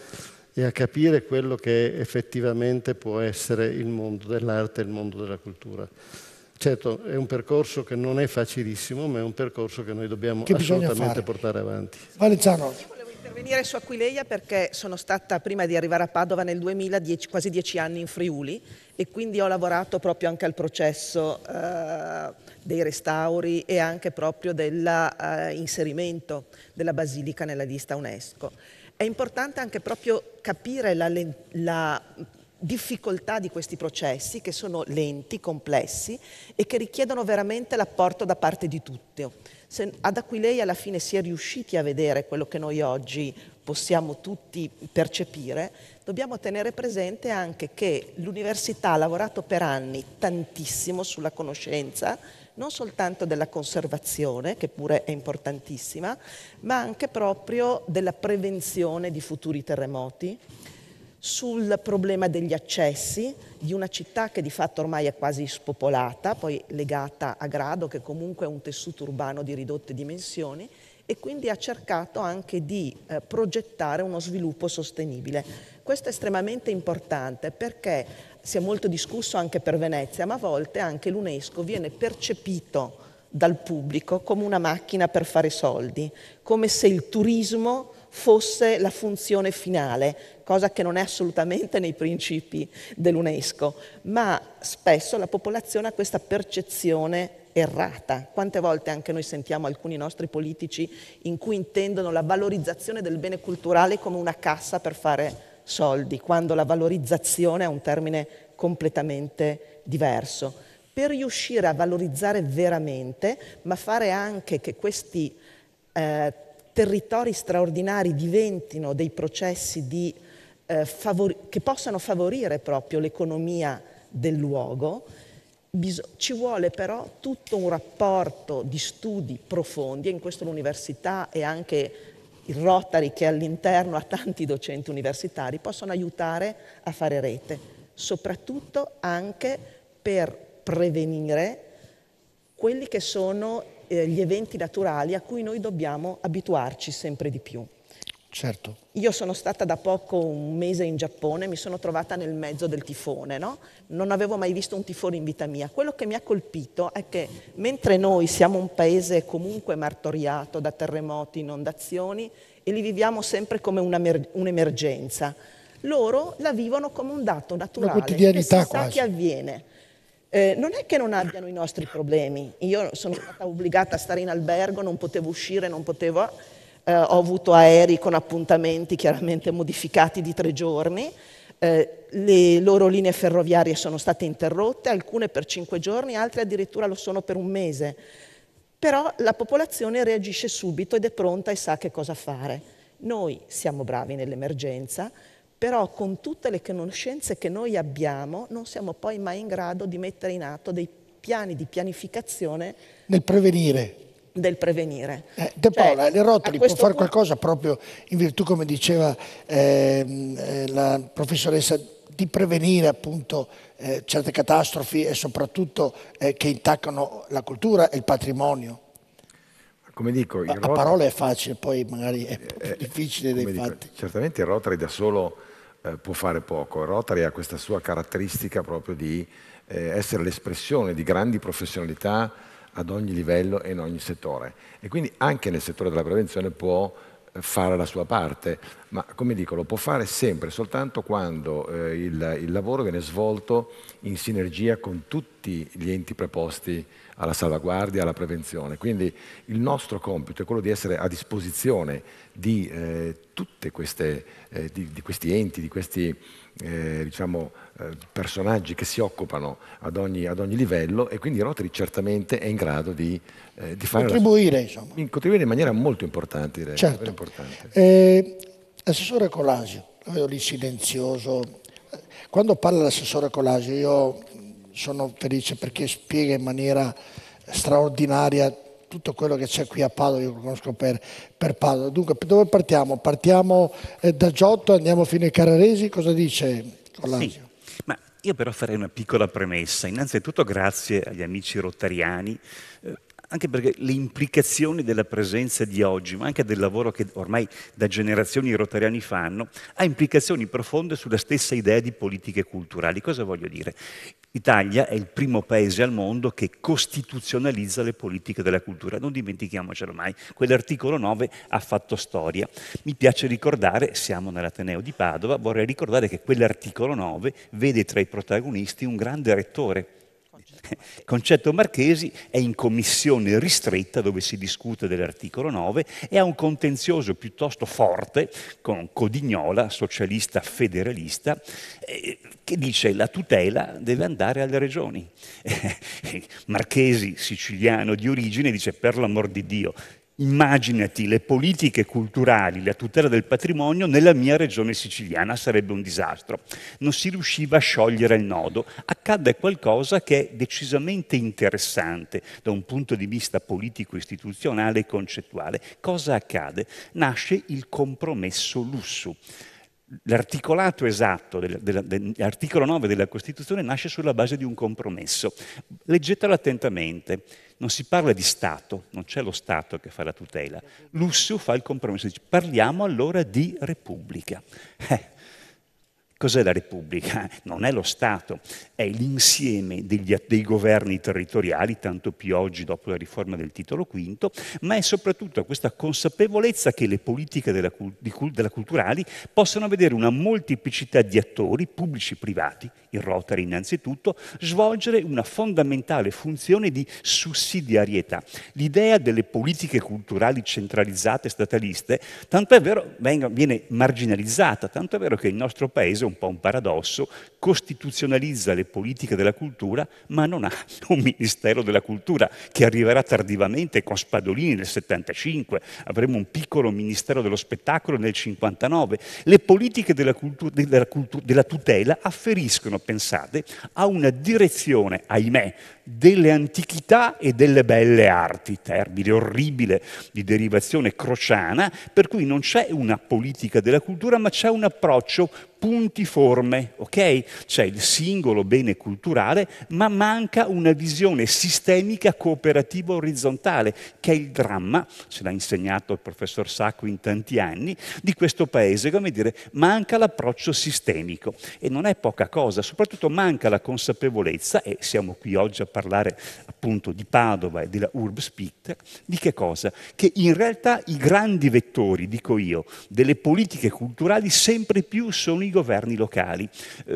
e a capire quello che effettivamente può essere il mondo dell'arte e il mondo della cultura. Certo, è un percorso che non è facilissimo, ma è un percorso che noi dobbiamo assolutamente portare avanti. Valenciano. Volevo intervenire su Aquileia perché sono stata, prima di arrivare a Padova nel 2000, quasi 10 anni in Friuli e quindi ho lavorato proprio anche al processo dei restauri e anche proprio dell'inserimento della Basilica nella lista UNESCO. È importante anche proprio capire la difficoltà di questi processi che sono lenti, complessi e che richiedono veramente l'apporto da parte di tutti. Se ad Aquileia alla fine si è riusciti a vedere quello che noi oggi possiamo tutti percepire, dobbiamo tenere presente anche che l'università ha lavorato per anni tantissimo sulla conoscenza, non soltanto della conservazione, che pure è importantissima, ma anche proprio della prevenzione di futuri terremoti, sul problema degli accessi di una città che di fatto ormai è quasi spopolata, poi legata a Grado, che comunque è un tessuto urbano di ridotte dimensioni, e quindi ha cercato anche di progettare uno sviluppo sostenibile. Questo è estremamente importante perché si è molto discusso anche per Venezia, ma a volte anche l'UNESCO viene percepito dal pubblico come una macchina per fare soldi, come se il turismo fosse la funzione finale, cosa che non è assolutamente nei principi dell'UNESCO, ma spesso la popolazione ha questa percezione errata. Quante volte anche noi sentiamo alcuni nostri politici in cui intendono la valorizzazione del bene culturale come una cassa per fare soldi, quando la valorizzazione è un termine completamente diverso. Per riuscire a valorizzare veramente, ma fare anche che questi territori straordinari diventino dei processi che possano favorire proprio l'economia del luogo, ci vuole però tutto un rapporto di studi profondi, e in questo l'università e anche il Rotary, che all'interno ha tanti docenti universitari, possono aiutare a fare rete, soprattutto anche per prevenire quelli che sono gli eventi naturali a cui noi dobbiamo abituarci sempre di più. Certo. Io sono stata da poco un mese in Giappone, mi sono trovata nel mezzo del tifone, no? Non avevo mai visto un tifone in vita mia. Quello che mi ha colpito è che mentre noi siamo un paese comunque martoriato da terremoti, inondazioni e li viviamo sempre come un'emergenza, loro la vivono come un dato naturale, una quotidianità che si sa quasi. che avviene. Non è che non abbiano i nostri problemi. Io sono stata obbligata a stare in albergo, non potevo uscire, non potevo... ho avuto aerei con appuntamenti chiaramente modificati di 3 giorni, le loro linee ferroviarie sono state interrotte, alcune per 5 giorni, altre addirittura lo sono per un mese. Però la popolazione reagisce subito ed è pronta e sa che cosa fare. Noi siamo bravi nell'emergenza, però con tutte le conoscenze che noi abbiamo non siamo poi mai in grado di mettere in atto dei piani di pianificazione nel prevenire. Del prevenire. De Paola, Cioè, il Rotary può fare punto... qualcosa proprio in virtù, come diceva la professoressa, di prevenire appunto certe catastrofi e soprattutto che intaccano la cultura e il patrimonio. Come dico, a parole è facile, poi magari è più difficile dei fatti. Certamente il Rotary da solo può fare poco. Il Rotary ha questa sua caratteristica proprio di essere l'espressione di grandi professionalità ad ogni livello e in ogni settore, e quindi anche nel settore della prevenzione può fare la sua parte, ma come dico, lo può fare sempre soltanto quando il lavoro viene svolto in sinergia con tutti gli enti preposti alla salvaguardia, alla prevenzione. Quindi il nostro compito è quello di essere a disposizione di tutte queste, di questi enti, di questi personaggi che si occupano ad ogni livello, e quindi Rotary certamente è in grado di fare contribuire, contribuire in maniera molto importante, direi. Certo. Importante. Assessore Colasio, lo vedo lì silenzioso. Quando parla l'assessore Colasio io sono felice perché spiega in maniera straordinaria tutto quello che c'è qui a Padova. Io lo conosco per Padova. Dunque, dove partiamo? Partiamo da Giotto, andiamo fino ai Carraresi, cosa dice Colasio? Sì, ma io però farei una piccola premessa. Innanzitutto grazie agli amici rotariani, anche perché le implicazioni della presenza di oggi, ma anche del lavoro che ormai da generazioni i rotariani fanno, ha implicazioni profonde sulla stessa idea di politiche culturali. Cosa voglio dire? L'Italia è il primo paese al mondo che costituzionalizza le politiche della cultura. Non dimentichiamocelo mai, quell'articolo 9 ha fatto storia. Mi piace ricordare, siamo nell'Ateneo di Padova, vorrei ricordare che quell'articolo 9 vede tra i protagonisti un grande rettore. Concetto Marchesi è in commissione ristretta dove si discute dell'articolo 9 e ha un contenzioso piuttosto forte con Codignola, socialista federalista, che dice la tutela deve andare alle regioni. Marchesi, siciliano di origine, dice per l'amor di Dio, immaginati le politiche culturali, la tutela del patrimonio nella mia regione siciliana, sarebbe un disastro. Non si riusciva a sciogliere il nodo. Accadde qualcosa che è decisamente interessante da un punto di vista politico-istituzionale e concettuale. Cosa accade? Nasce il compromesso Lussu. L'articolato esatto dell'articolo 9 della Costituzione nasce sulla base di un compromesso. Leggetelo attentamente. Non si parla di Stato, non c'è lo Stato che fa la tutela. Lussu fa il compromesso, dice parliamo allora di Repubblica. Cos'è la Repubblica? Non è lo Stato, è l'insieme dei governi territoriali, tanto più oggi dopo la riforma del titolo V, ma è soprattutto questa consapevolezza che le politiche della culturali possano vedere una molteplicità di attori, pubblici e privati, il Rotary innanzitutto, svolgere una fondamentale funzione di sussidiarietà. L'idea delle politiche culturali centralizzate, stataliste, tanto è vero, viene marginalizzata, tanto è vero che il nostro paese, un po' un paradosso, costituzionalizza le politiche della cultura, ma non ha un Ministero della Cultura, che arriverà tardivamente con Spadolini nel 75, avremo un piccolo Ministero dello Spettacolo nel 59. Le politiche della tutela afferiscono, pensate, a una direzione, ahimè, delle antichità e delle belle arti, termine orribile di derivazione crociana, per cui non c'è una politica della cultura, ma c'è un approccio puntiforme, ok? C'è il singolo bene culturale, ma manca una visione sistemica cooperativa orizzontale, che è il dramma, ce l'ha insegnato il professor Sacco in tanti anni, di questo paese. Come dire, manca l'approccio sistemico e non è poca cosa, soprattutto manca la consapevolezza, e siamo qui oggi a parlare appunto di Padova e della Urbspeak, di che cosa? Che in realtà i grandi vettori, dico io, delle politiche culturali sempre più sono i governi locali.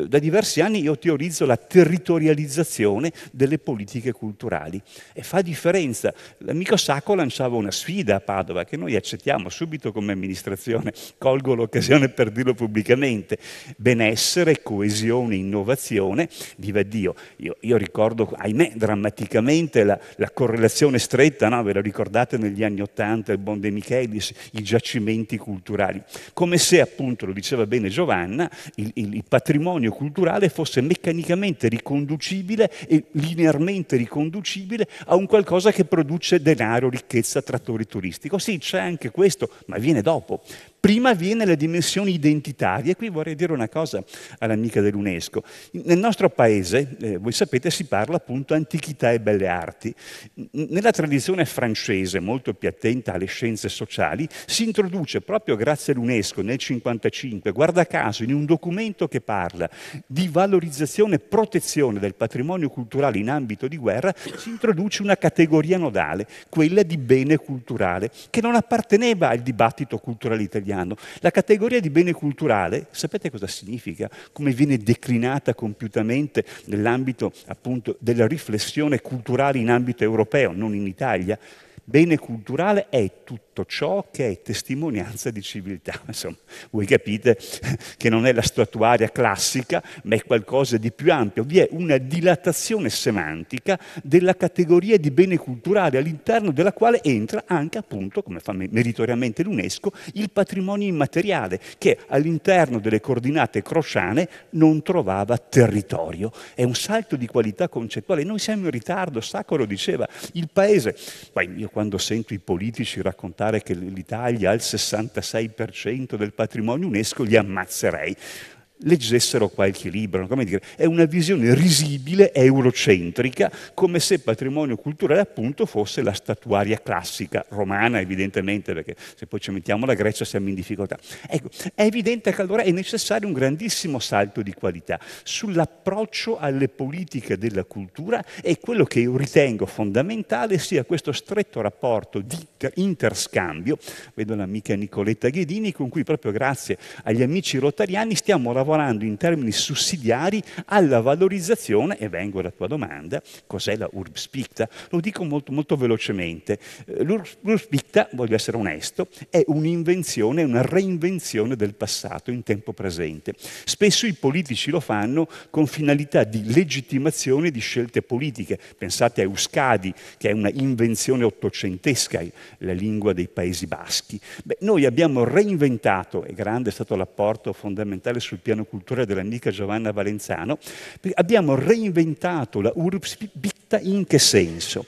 Da diversi anni io teorizzo la territorializzazione delle politiche culturali e fa differenza. L'amico Sacco lanciava una sfida a Padova che noi accettiamo subito come amministrazione, colgo l'occasione per dirlo pubblicamente: benessere, coesione, innovazione, viva Dio. Io ricordo, ahimè, drammaticamente la correlazione stretta, no? Ve la ricordate negli anni '80, il Bon De Michelis, i giacimenti culturali, come se appunto, lo diceva bene Giovanna, il patrimonio culturale fosse meccanicamente riconducibile e linearmente riconducibile a un qualcosa che produce denaro, ricchezza, trattore turistico. Sì, c'è anche questo, ma viene dopo. Prima viene la dimensione identitaria, e qui vorrei dire una cosa all'amica dell'UNESCO. Nel nostro paese, voi sapete, si parla appunto antichità e belle arti. Nella tradizione francese, molto più attenta alle scienze sociali, si introduce proprio grazie all'UNESCO nel 1955, guarda caso, in un documento che parla di valorizzazione e protezione del patrimonio culturale in ambito di guerra, si introduce una categoria nodale, quella di bene culturale, che non apparteneva al dibattito culturale italiano. La categoria di bene culturale, sapete cosa significa? Come viene declinata compiutamente nell'ambito appunto della riflessione culturale in ambito europeo, non in Italia? Bene culturale è tutto ciò che è testimonianza di civiltà. Insomma, voi capite che non è la statuaria classica, ma è qualcosa di più ampio. Vi è una dilatazione semantica della categoria di bene culturale, all'interno della quale entra anche, appunto, come fa meritoriamente l'UNESCO, il patrimonio immateriale, che all'interno delle coordinate crociane non trovava territorio. È un salto di qualità concettuale. Noi siamo in ritardo, Sacco lo diceva, il paese... Poi io quando sento i politici raccontare che l'Italia ha il 66% del patrimonio UNESCO, li ammazzerei. Leggessero qualche libro, come dire, è una visione risibile, eurocentrica, come se patrimonio culturale appunto fosse la statuaria classica, romana evidentemente, perché se poi ci mettiamo la Grecia siamo in difficoltà. Ecco, è evidente che allora è necessario un grandissimo salto di qualità sull'approccio alle politiche della cultura, e quello che io ritengo fondamentale sia questo stretto rapporto di interscambio, vedo l'amica Nicoletta Ghedini, con cui proprio grazie agli amici rotariani stiamo lavorando in termini sussidiari alla valorizzazione, e vengo alla tua domanda, cos'è la Urbs Picta? Lo dico molto, molto velocemente. L'Urbs Picta, voglio essere onesto, è un'invenzione, una reinvenzione del passato in tempo presente. Spesso i politici lo fanno con finalità di legittimazione di scelte politiche. Pensate a Euskadi, che è una invenzione ottocentesca, la lingua dei Paesi Baschi. Beh, noi abbiamo reinventato, e grande è stato l'apporto fondamentale sul piano culturale dell'amica Giovanna Valenzano, abbiamo reinventato la Urbs Picta in che senso?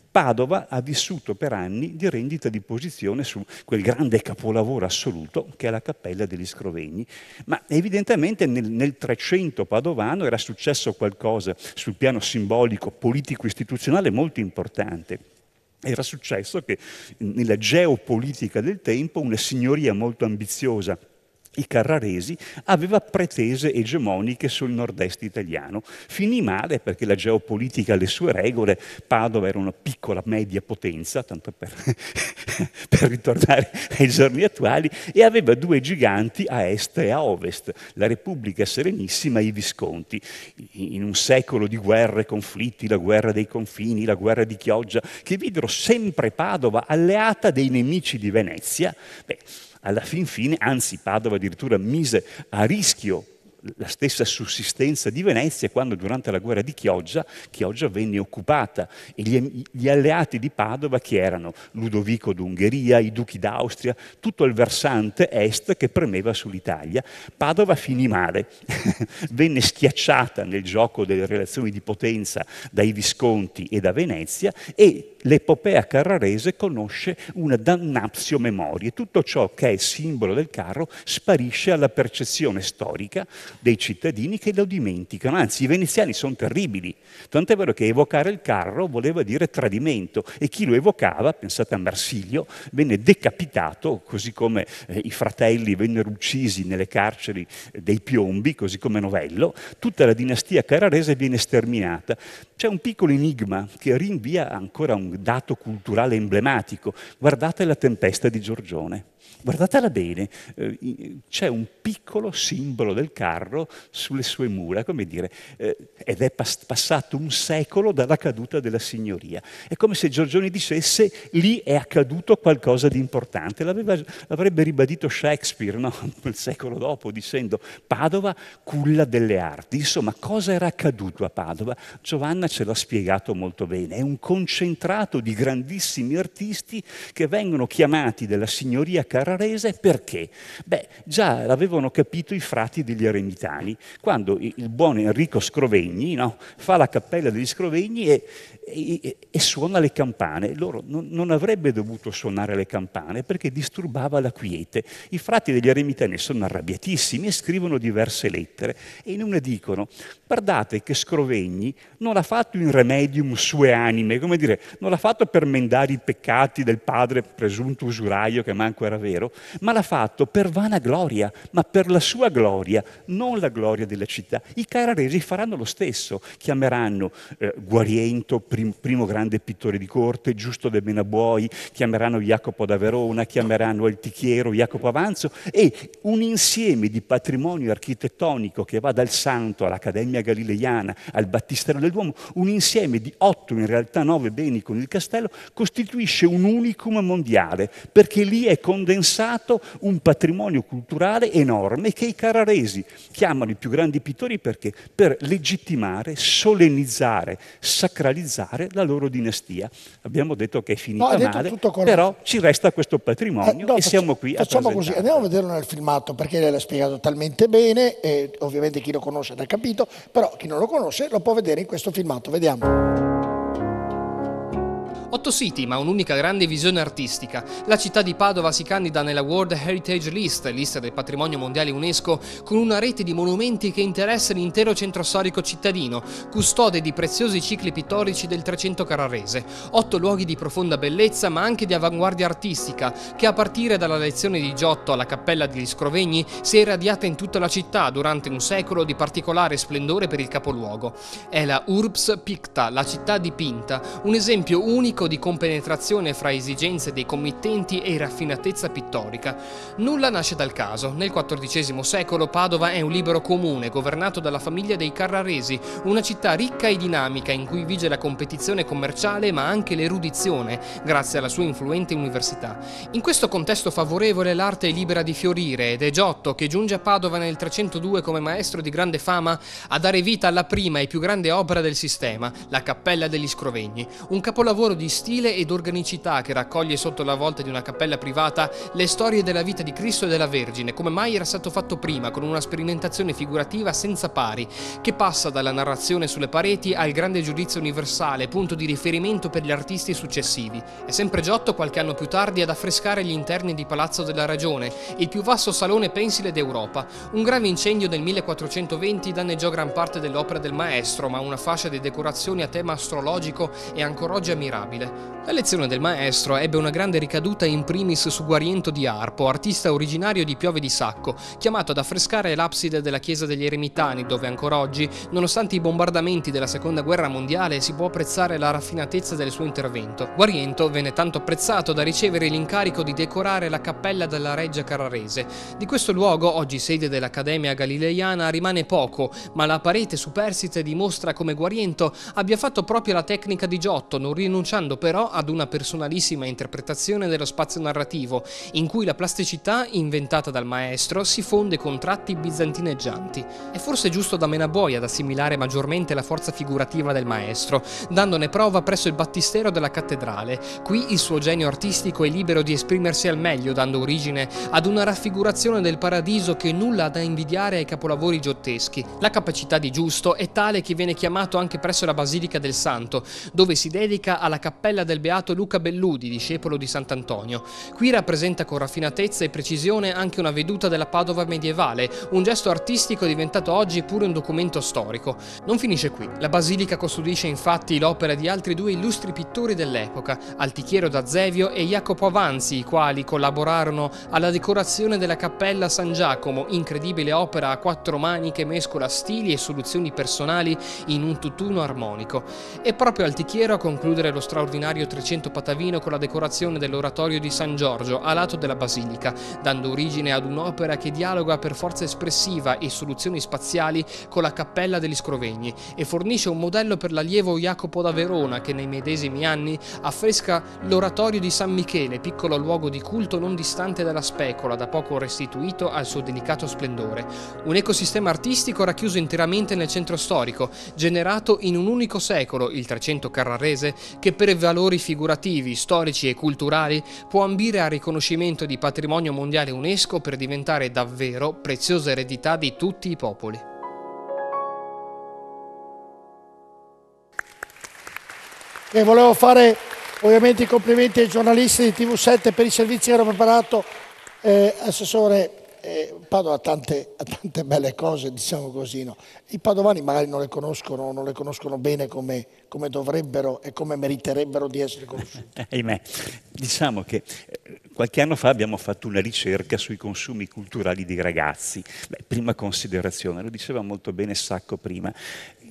Padova ha vissuto per anni di rendita di posizione su quel grande capolavoro assoluto che è la Cappella degli Scrovegni, ma evidentemente nel 300 padovano era successo qualcosa sul piano simbolico, politico, istituzionale molto importante. Era successo che nella geopolitica del tempo una signoria molto ambiziosa, i Carraresi, aveva pretese egemoniche sul nord-est italiano. Finì male perché la geopolitica ha le sue regole, Padova era una piccola media potenza, tanto per ritornare ai giorni attuali, e aveva due giganti a est e a ovest, la Repubblica Serenissima e i Visconti. In un secolo di guerre e conflitti, la guerra dei confini, la guerra di Chioggia, che videro sempre Padova alleata dei nemici di Venezia, alla fin fine, anzi Padova addirittura mise a rischio la stessa sussistenza di Venezia quando durante la guerra di Chioggia venne occupata, e gli alleati di Padova, che erano Ludovico d'Ungheria, i duchi d'Austria, tutto il versante est che premeva sull'Italia. Padova finì male, venne schiacciata nel gioco delle relazioni di potenza dai Visconti e da Venezia, e l'epopea carrarese conosce una damnatio memoriae. Tutto ciò che è simbolo del carro sparisce alla percezione storica dei cittadini, che lo dimenticano. Anzi, i veneziani sono terribili, tant'è vero che evocare il carro voleva dire tradimento, e chi lo evocava, pensate a Marsilio, venne decapitato, così come i fratelli vennero uccisi nelle carceri dei Piombi, così come Novello. Tutta la dinastia carrarese viene sterminata. C'è un piccolo enigma che rinvia ancora a un dato culturale emblematico. Guardate la tempesta di Giorgione. Guardatela bene, c'è un piccolo simbolo del carro sulle sue mura, come dire, ed è passato un secolo dalla caduta della signoria. È come se Giorgione dicesse: lì è accaduto qualcosa di importante. L'avrebbe ribadito Shakespeare, no? Il secolo dopo, dicendo: Padova, culla delle arti. Insomma, cosa era accaduto a Padova? Giovanna ce l'ha spiegato molto bene. È un concentrato di grandissimi artisti che vengono chiamati dalla signoria carrarese perché? Beh, già l'avevano capito i frati degli Eremitani, quando il buon Enrico Scrovegni, no, fa la cappella degli Scrovegni e suona le campane. Loro non avrebbe dovuto suonare le campane perché disturbava la quiete. I frati degli Eremitani sono arrabbiatissimi e scrivono diverse lettere e in una dicono: guardate che Scrovegni non l'ha fatto in remedium sue anime, come dire, non l'ha fatto per mendare i peccati del padre presunto usuraio, che manco era vero, ma l'ha fatto per vana gloria, ma per la sua gloria, non la gloria della città. I carraresi faranno lo stesso, chiameranno Guariento, primo grande pittore di corte, Giusto de Benabuoi, chiameranno Jacopo da Verona, chiameranno Altichiero, Jacopo Avanzo, e un insieme di patrimonio architettonico che va dal Santo all'Accademia Galileiana, al Battistero del Duomo, un insieme di 8, in realtà 9 beni con il castello, costituisce un unicum mondiale, perché lì è condensato un patrimonio culturale enorme che i carraresi chiamano i più grandi pittori perché? Per legittimare, solennizzare, sacralizzare la loro dinastia. Abbiamo detto che è finita male, però ci resta questo patrimonio e siamo qui a facciamo così, andiamo a vederlo nel filmato perché lei l'ha spiegato talmente bene e ovviamente chi lo conosce l'ha capito, però chi non lo conosce lo può vedere in questo filmato. Vediamo. 8 siti, ma un'unica grande visione artistica. La città di Padova si candida nella World Heritage List, lista del patrimonio mondiale UNESCO, con una rete di monumenti che interessa l'intero centro storico cittadino, custode di preziosi cicli pittorici del Trecento carrarese. 8 luoghi di profonda bellezza, ma anche di avanguardia artistica, che a partire dalla lezione di Giotto alla cappella degli Scrovegni si è radiata in tutta la città durante un secolo di particolare splendore per il capoluogo. È la Urbs Picta, la città dipinta, un esempio unico di compenetrazione fra esigenze dei committenti e raffinatezza pittorica. Nulla nasce dal caso. Nel XIV secolo Padova è un libero comune governato dalla famiglia dei Carraresi, una città ricca e dinamica in cui vige la competizione commerciale ma anche l'erudizione, grazie alla sua influente università. In questo contesto favorevole l'arte è libera di fiorire ed è Giotto, che giunge a Padova nel 302 come maestro di grande fama, a dare vita alla prima e più grande opera del sistema, la Cappella degli Scrovegni, un capolavoro di stile ed organicità che raccoglie sotto la volta di una cappella privata le storie della vita di Cristo e della Vergine, come mai era stato fatto prima, con una sperimentazione figurativa senza pari, che passa dalla narrazione sulle pareti al grande giudizio universale, punto di riferimento per gli artisti successivi. È sempre Giotto, qualche anno più tardi, ad affrescare gli interni di Palazzo della Ragione, il più vasto salone pensile d'Europa. Un grave incendio del 1420 danneggiò gran parte dell'opera del maestro, ma una fascia di decorazioni a tema astrologico è ancora oggi ammirabile. La lezione del maestro ebbe una grande ricaduta in primis su Guariento di Arpo, artista originario di Piove di Sacco, chiamato ad affrescare l'abside della chiesa degli Eremitani, dove ancora oggi, nonostante i bombardamenti della Seconda Guerra Mondiale, si può apprezzare la raffinatezza del suo intervento. Guariento venne tanto apprezzato da ricevere l'incarico di decorare la cappella della Reggia Carrarese. Di questo luogo, oggi sede dell'Accademia Galileiana, rimane poco, ma la parete superstite dimostra come Guariento abbia fatto proprio la tecnica di Giotto, non rinunciando però ad una personalissima interpretazione dello spazio narrativo, in cui la plasticità inventata dal maestro si fonde con tratti bizantineggianti. È forse giusto da Menaboi ad assimilare maggiormente la forza figurativa del maestro, dandone prova presso il battistero della cattedrale. Qui il suo genio artistico è libero di esprimersi al meglio, dando origine ad una raffigurazione del paradiso che nulla ha da invidiare ai capolavori giotteschi. La capacità di Giusto è tale che viene chiamato anche presso la Basilica del Santo, dove si dedica alla cappella del beato Luca Belludi, discepolo di Sant'Antonio. Qui rappresenta con raffinatezza e precisione anche una veduta della Padova medievale, un gesto artistico diventato oggi pure un documento storico. Non finisce qui. La basilica custodisce infatti l'opera di altri 2 illustri pittori dell'epoca, Altichiero da Zevio e Jacopo Avanzi, i quali collaborarono alla decorazione della cappella San Giacomo, incredibile opera a 4 mani che mescola stili e soluzioni personali in un tutt'uno armonico. E proprio Altichiero a concludere lo straordinario Trecento patavino con la decorazione dell'oratorio di San Giorgio a lato della basilica, dando origine ad un'opera che dialoga per forza espressiva e soluzioni spaziali con la cappella degli Scrovegni e fornisce un modello per l'allievo Jacopo da Verona, che nei medesimi anni affresca l'oratorio di San Michele, piccolo luogo di culto non distante dalla Specola, da poco restituito al suo delicato splendore. Un ecosistema artistico racchiuso interamente nel centro storico, generato in un unico secolo, il Trecento carrarese, che per avere valori figurativi, storici e culturali può ambire al riconoscimento di patrimonio mondiale UNESCO per diventare davvero preziosa eredità di tutti i popoli. E volevo fare ovviamente i complimenti ai giornalisti di TV7 per i servizi che hanno preparato. Assessore, Padova ha tante belle cose, diciamo così, no? I padovani magari non le conoscono bene come dovrebbero e come meriterebbero di essere conosciuti. Ahimè, diciamo che qualche anno fa abbiamo fatto una ricerca sui consumi culturali dei ragazzi. Prima considerazione, lo diceva molto bene Sacco prima.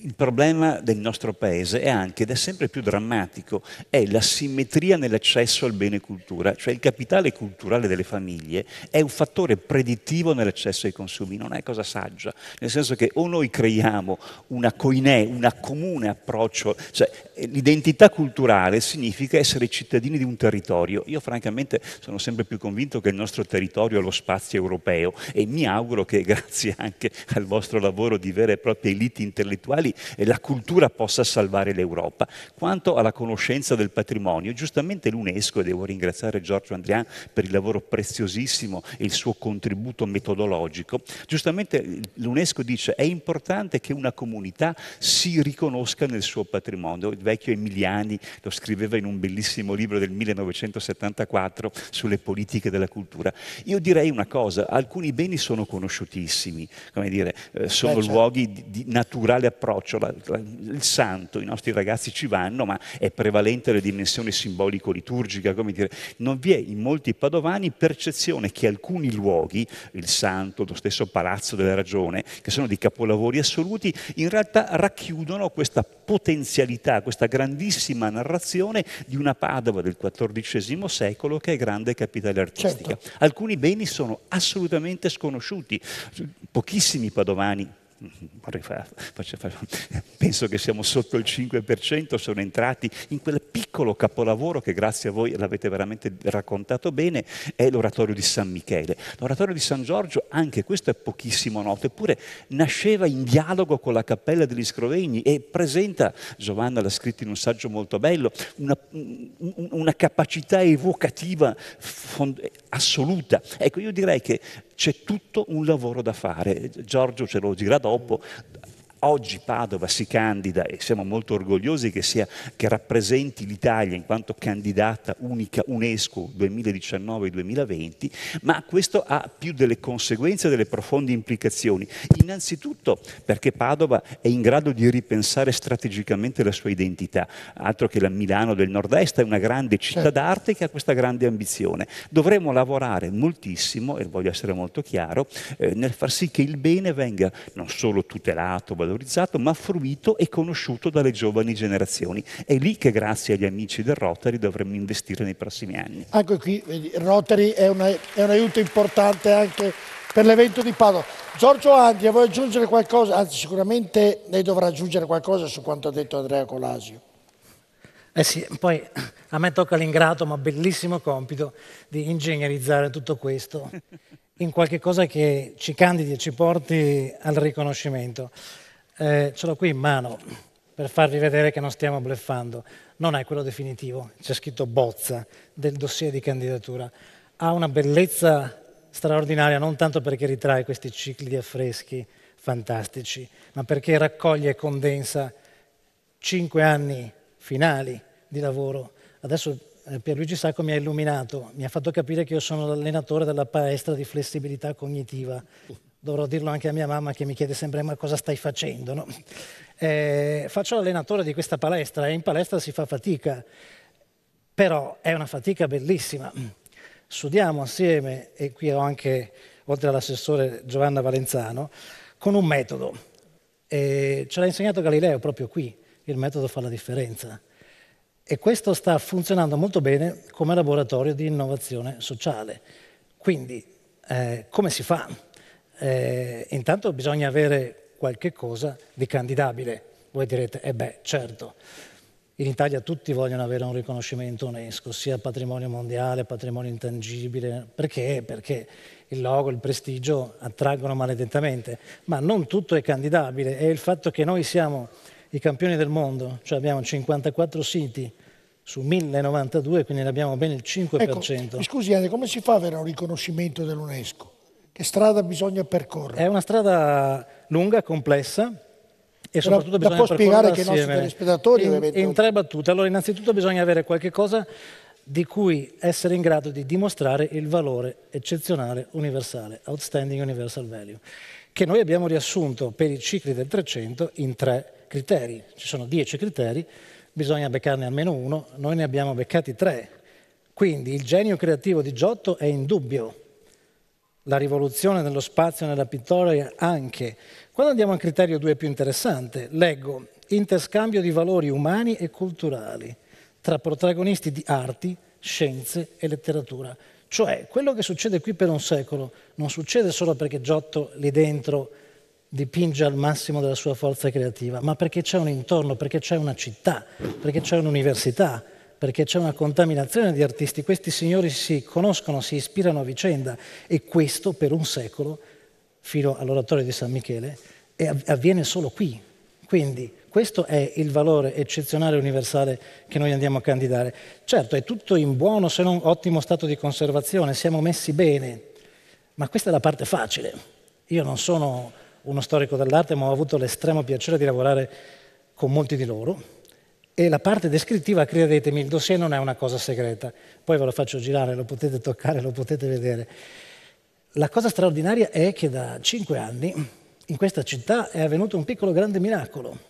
Il problema del nostro paese è anche, ed è sempre più drammatico, è l'asimmetria nell'accesso al bene cultura, cioè il capitale culturale delle famiglie è un fattore predittivo nell'accesso ai consumi, non è cosa saggia, nel senso che o noi creiamo una coinè, un comune approccio, cioè l'identità culturale significa essere cittadini di un territorio. Io francamente sono sempre più convinto che il nostro territorio è lo spazio europeo e mi auguro che grazie anche al vostro lavoro di vere e proprie elite intellettuali la cultura possa salvare l'Europa. Quanto alla conoscenza del patrimonio, giustamente l'UNESCO, e devo ringraziare Giorgio Andrian per il lavoro preziosissimo e il suo contributo metodologico, giustamente l'UNESCO dice è importante che una comunità si riconosca nel suo patrimonio. Il vecchio Emiliani lo scriveva in un bellissimo libro del 1974 sulle politiche della cultura. Io direi una cosa, alcuni beni sono conosciutissimi, come dire, sono luoghi di naturale approccio. Il santo, i nostri ragazzi ci vanno, ma è prevalente la dimensione simbolico-liturgica, come dire, non vi è in molti padovani percezione che alcuni luoghi, il santo, lo stesso Palazzo della Ragione, che sono dei capolavori assoluti, in realtà racchiudono questa potenzialità, questa grandissima narrazione di una Padova del XIV secolo che è grande capitale artistica. Certo. Alcuni beni sono assolutamente sconosciuti, pochissimi padovani, penso che siamo sotto il 5%, sono entrati in quel piccolo capolavoro che grazie a voi l'avete veramente raccontato bene, è l'oratorio di San Michele. L'oratorio di San Giorgio, anche questo è pochissimo noto, eppure nasceva in dialogo con la Cappella degli Scrovegni e presenta, Giovanna l'ha scritto in un saggio molto bello, una capacità evocativa assoluta. Ecco, io direi che c'è tutto un lavoro da fare. Giorgio ce lo dirà dopo. Oggi Padova si candida e siamo molto orgogliosi che rappresenti l'Italia in quanto candidata unica UNESCO 2019-2020, ma questo ha più delle conseguenze, delle profonde implicazioni. Innanzitutto perché Padova è in grado di ripensare strategicamente la sua identità, altro che la Milano del Nord-Est, è una grande città d'arte che ha questa grande ambizione. Dovremo lavorare moltissimo, e voglio essere molto chiaro, nel far sì che il bene venga non solo tutelato, valorizzato, ma fruito e conosciuto dalle giovani generazioni. È lì che grazie agli amici del Rotary dovremmo investire nei prossimi anni. Anche qui, vedi, il Rotary è un aiuto importante anche per l'evento di Padova. Giorgio Andria, vuoi aggiungere qualcosa? Anzi, sicuramente lei dovrà aggiungere qualcosa su quanto ha detto Andrea Colasio. Sì, poi a me tocca l'ingrato ma bellissimo compito di ingegnerizzare tutto questo in qualche cosa che ci candidi e ci porti al riconoscimento. Ce l'ho qui in mano per farvi vedere che non stiamo bluffando. Non è quello definitivo, c'è scritto bozza del dossier di candidatura. Ha una bellezza straordinaria, non tanto perché ritrae questi cicli di affreschi fantastici, ma perché raccoglie e condensa 5 anni finali di lavoro. Adesso Pierluigi Sacco mi ha illuminato, mi ha fatto capire che io sono l'allenatore della palestra di flessibilità cognitiva. Dovrò dirlo anche a mia mamma che mi chiede sempre ma cosa stai facendo, no? Faccio l'allenatore di questa palestra e in palestra si fa fatica, però è una fatica bellissima. Studiamo assieme, e qui ho anche, oltre all'assessore Giovanna Valenzano, con un metodo. Ce l'ha insegnato Galileo proprio qui, il metodo fa la differenza. E questo sta funzionando molto bene come laboratorio di innovazione sociale. Quindi, come si fa? Intanto bisogna avere qualche cosa di candidabile. Voi direte, certo, in Italia tutti vogliono avere un riconoscimento UNESCO, sia patrimonio mondiale, patrimonio intangibile. Perché? Perché il logo, il prestigio attraggono maledettamente, ma non tutto è candidabile. E il fatto che noi siamo i campioni del mondo, cioè abbiamo 54 siti su 1092, quindi ne abbiamo ben il 5%. Ecco, mi scusi Andrea, come si fa ad avere un riconoscimento dell'UNESCO? Che strada bisogna percorrere? È una strada lunga, complessa e soprattutto bisogna spiegare che i nostri assieme telespettatori in 3 battute. Allora, innanzitutto bisogna avere qualche cosa di cui essere in grado di dimostrare il valore eccezionale universale, outstanding universal value, che noi abbiamo riassunto per i cicli del 300 in 3 criteri. Ci sono 10 criteri, bisogna beccarne almeno uno, noi ne abbiamo beccati 3. Quindi il genio creativo di Giotto è indubbio, la rivoluzione nello spazio e nella pittoria anche. Quando andiamo al criterio 2 più interessante, leggo interscambio di valori umani e culturali tra protagonisti di arti, scienze e letteratura. Cioè, quello che succede qui per un secolo non succede solo perché Giotto lì dentro dipinge al massimo della sua forza creativa, ma perché c'è un intorno, perché c'è una città, perché c'è un'università, perché c'è una contaminazione di artisti. Questi signori si conoscono, si ispirano a vicenda e questo per un secolo, fino all'oratorio di San Michele, avviene solo qui. Quindi questo è il valore eccezionale e universale che noi andiamo a candidare. Certo, è tutto in buono, se non ottimo stato di conservazione, siamo messi bene, ma questa è la parte facile. Io non sono uno storico dell'arte, ma ho avuto l'estremo piacere di lavorare con molti di loro e la parte descrittiva, credetemi, il dossier non è una cosa segreta. Poi ve lo faccio girare, lo potete toccare, lo potete vedere. La cosa straordinaria è che da 5 anni in questa città è avvenuto un piccolo grande miracolo.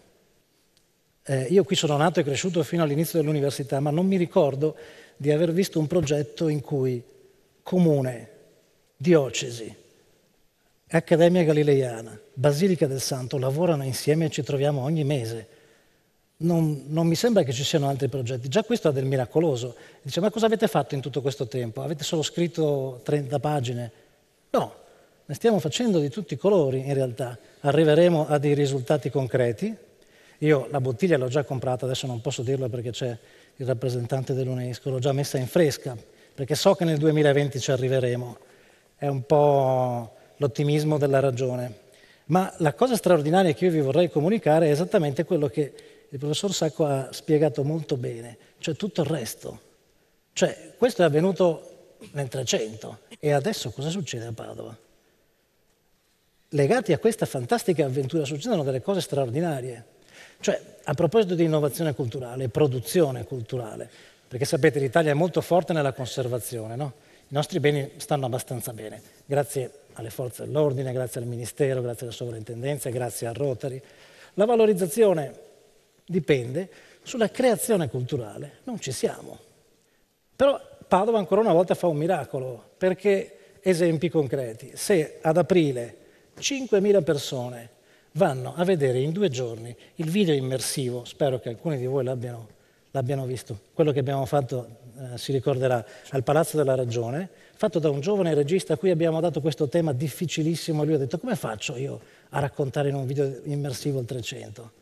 Io qui sono nato e cresciuto fino all'inizio dell'università, ma non mi ricordo di aver visto un progetto in cui comune, diocesi, Accademia Galileiana, Basilica del Santo lavorano insieme e ci troviamo ogni mese. Non mi sembra che ci siano altri progetti. Già questo ha del miracoloso. Dice, ma cosa avete fatto in tutto questo tempo? Avete solo scritto 30 pagine? No, ne stiamo facendo di tutti i colori in realtà. Arriveremo a dei risultati concreti. Io la bottiglia l'ho già comprata, adesso non posso dirlo perché c'è il rappresentante dell'UNESCO, l'ho già messa in fresca, perché so che nel 2020 ci arriveremo. È un po' l'ottimismo della ragione. Ma la cosa straordinaria che io vi vorrei comunicare è esattamente quello che il professor Sacco ha spiegato molto bene, cioè tutto il resto. Cioè, questo è avvenuto nel 300 e adesso cosa succede a Padova? Legati a questa fantastica avventura succedono delle cose straordinarie. Cioè, a proposito di innovazione culturale, produzione culturale, perché sapete l'Italia è molto forte nella conservazione, no? I nostri beni stanno abbastanza bene, grazie alle forze dell'ordine, grazie al Ministero, grazie alle sovrintendenze, grazie al Rotary. La valorizzazione dipende, sulla creazione culturale non ci siamo. Però Padova ancora una volta fa un miracolo, perché esempi concreti. Se ad aprile 5.000 persone vanno a vedere in 2 giorni il video immersivo, spero che alcuni di voi l'abbiano visto, quello che abbiamo fatto, si ricorderà, al Palazzo della Ragione, fatto da un giovane regista a cui abbiamo dato questo tema difficilissimo, lui ha detto come faccio io a raccontare in un video immersivo il 300?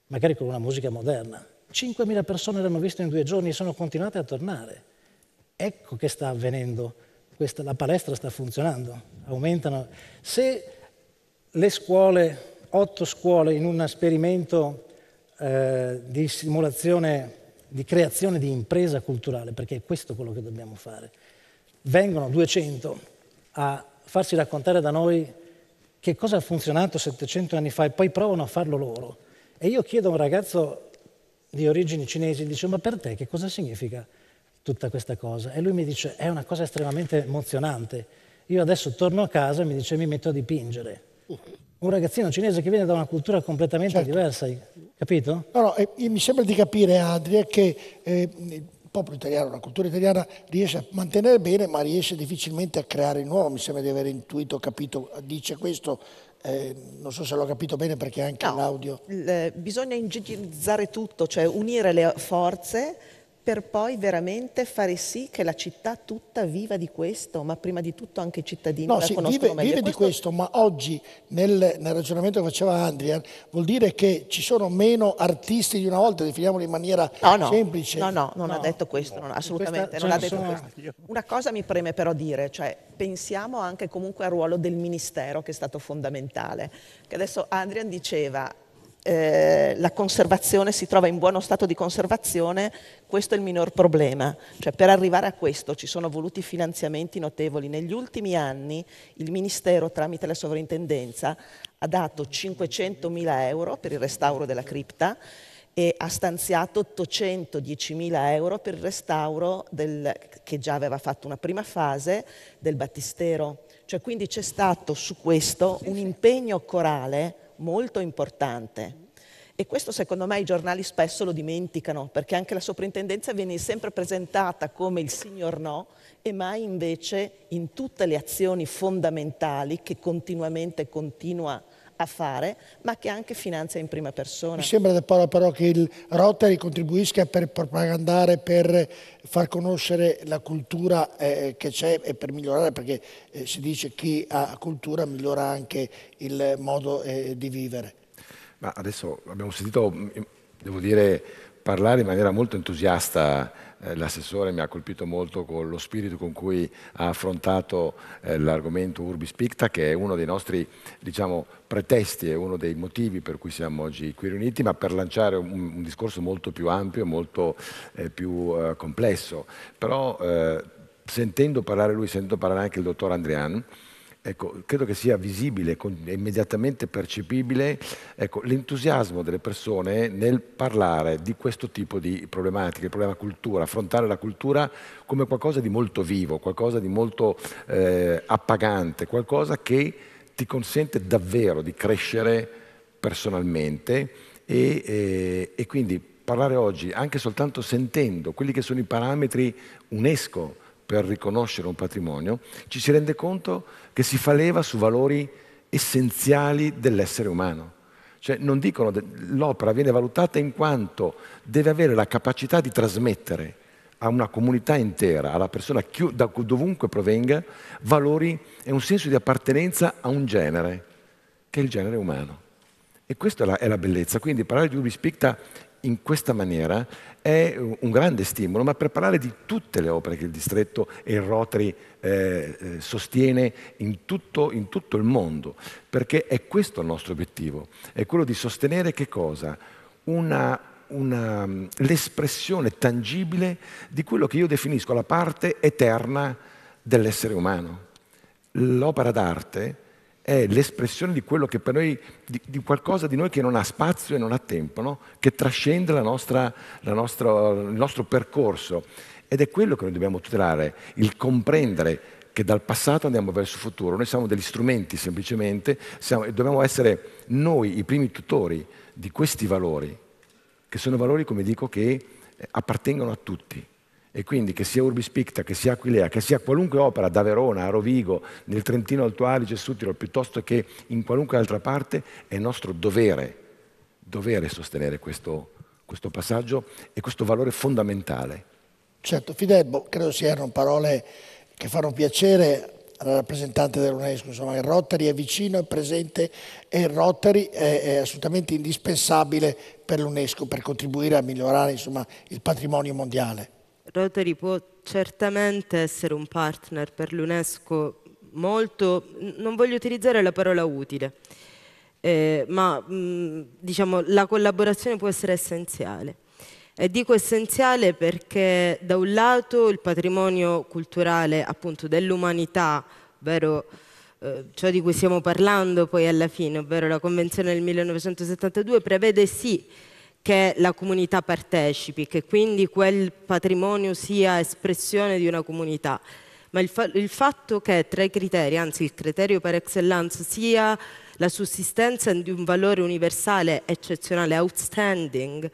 Magari con una musica moderna. 5.000 persone l'hanno visto in 2 giorni e sono continuate a tornare. Ecco che sta avvenendo, la palestra sta funzionando, aumentano. Se le scuole, 8 scuole in un esperimento di simulazione, di creazione di impresa culturale, perché è questo quello che dobbiamo fare, vengono 200 a farsi raccontare da noi che cosa ha funzionato 700 anni fa e poi provano a farlo loro. E io chiedo a un ragazzo di origini cinesi, gli dico, ma per te che cosa significa tutta questa cosa? E lui mi dice, è una cosa estremamente emozionante. Io adesso torno a casa e mi dice, mi metto a dipingere. Un ragazzino cinese che viene da una cultura completamente diversa, capito? No, mi sembra di capire, Adria, che il popolo italiano, la cultura italiana riesce a mantenere bene, ma riesce difficilmente a creare nuovo. Mi sembra di aver intuito, capito, dice questo. Non so se l'ho capito bene perché anche l'audio... Bisogna ingegnerizzare tutto, cioè unire le forze per poi veramente fare sì che la città tutta viva di questo, ma prima di tutto anche i cittadini la conoscono meglio. Vive di questo, ma oggi nel ragionamento che faceva Andrian vuol dire che ci sono meno artisti di una volta, definiamolo in maniera semplice. No, non ha detto questo, assolutamente non ha detto questo. Una cosa mi preme però dire, cioè pensiamo anche comunque al ruolo del Ministero che è stato fondamentale, che adesso Andrian diceva la conservazione si trova in buono stato di conservazione, questo è il minor problema. Cioè, per arrivare a questo ci sono voluti finanziamenti notevoli. Negli ultimi anni il Ministero, tramite la Sovrintendenza, ha dato 500.000 euro per il restauro della cripta e ha stanziato 810.000 euro per il restauro che già aveva fatto una prima fase del battistero. Cioè, quindi c'è stato su questo un impegno corale molto importante. E questo secondo me i giornali spesso lo dimenticano, perché anche la soprintendenza viene sempre presentata come il signor no e mai invece in tutte le azioni fondamentali che continuamente continua a fare, ma che anche finanzia in prima persona. Mi sembra da Paola però che il Rotary contribuisca per propagandare, per far conoscere la cultura che c'è e per migliorare, perché si dice chi ha cultura migliora anche il modo di vivere. Ma adesso abbiamo sentito, devo dire, parlare in maniera molto entusiasta. L'assessore mi ha colpito molto con lo spirito con cui ha affrontato l'argomento Urbis Picta, che è uno dei nostri, diciamo, pretesti, è uno dei motivi per cui siamo oggi qui riuniti, ma per lanciare un discorso molto più ampio, molto più complesso. Però sentendo parlare lui, sentendo parlare anche il dottor Andrian, ecco, credo che sia visibile, immediatamente percepibile, ecco, l'entusiasmo delle persone nel parlare di questo tipo di problematiche, il problema cultura, affrontare la cultura come qualcosa di molto vivo, qualcosa di molto appagante, qualcosa che ti consente davvero di crescere personalmente e quindi parlare oggi, anche soltanto sentendo quelli che sono i parametri UNESCO per riconoscere un patrimonio, ci si rende conto che si fa leva su valori essenziali dell'essere umano. Cioè, non dicono, l'opera viene valutata in quanto deve avere la capacità di trasmettere a una comunità intera, alla persona da dovunque provenga, valori e un senso di appartenenza a un genere, che è il genere umano. E questa è la bellezza. Quindi parlare di Urbis Picta in questa maniera è un grande stimolo, ma per parlare di tutte le opere che il distretto e il Rotary sostiene in tutto il mondo, perché è questo il nostro obiettivo, è quello di sostenere che cosa? L'espressione tangibile di quello che io definisco la parte eterna dell'essere umano. L'opera d'arte è l'espressione di quello che per noi, di qualcosa di noi che non ha spazio e non ha tempo, no? Che trascende il nostro percorso. Ed è quello che noi dobbiamo tutelare, il comprendere che dal passato andiamo verso il futuro. Noi siamo degli strumenti semplicemente, dobbiamo essere noi i primi tutori di questi valori, che sono valori, come dico, che appartengono a tutti. E quindi che sia Urbis Picta, che sia Aquilea, che sia qualunque opera da Verona a Rovigo, nel Trentino Alto Adige, Südtirol, piuttosto che in qualunque altra parte, è nostro dovere sostenere questo passaggio e questo valore fondamentale. Certo, Fidel, credo siano parole che fanno piacere alla rappresentante dell'UNESCO. Insomma, il Rotary è vicino, è presente e il Rotary è assolutamente indispensabile per l'UNESCO per contribuire a migliorare, insomma, il patrimonio mondiale. Rotary può certamente essere un partner per l'UNESCO molto, non voglio utilizzare la parola utile, ma diciamo la collaborazione può essere essenziale. E dico essenziale perché da un lato il patrimonio culturale appunto dell'umanità, ovvero ciò di cui stiamo parlando poi alla fine, ovvero la Convenzione del 1972, prevede sì che la comunità partecipi, che quindi quel patrimonio sia espressione di una comunità, ma il fatto che tra i criteri, anzi il criterio per excellence, sia la sussistenza di un valore universale eccezionale, outstanding,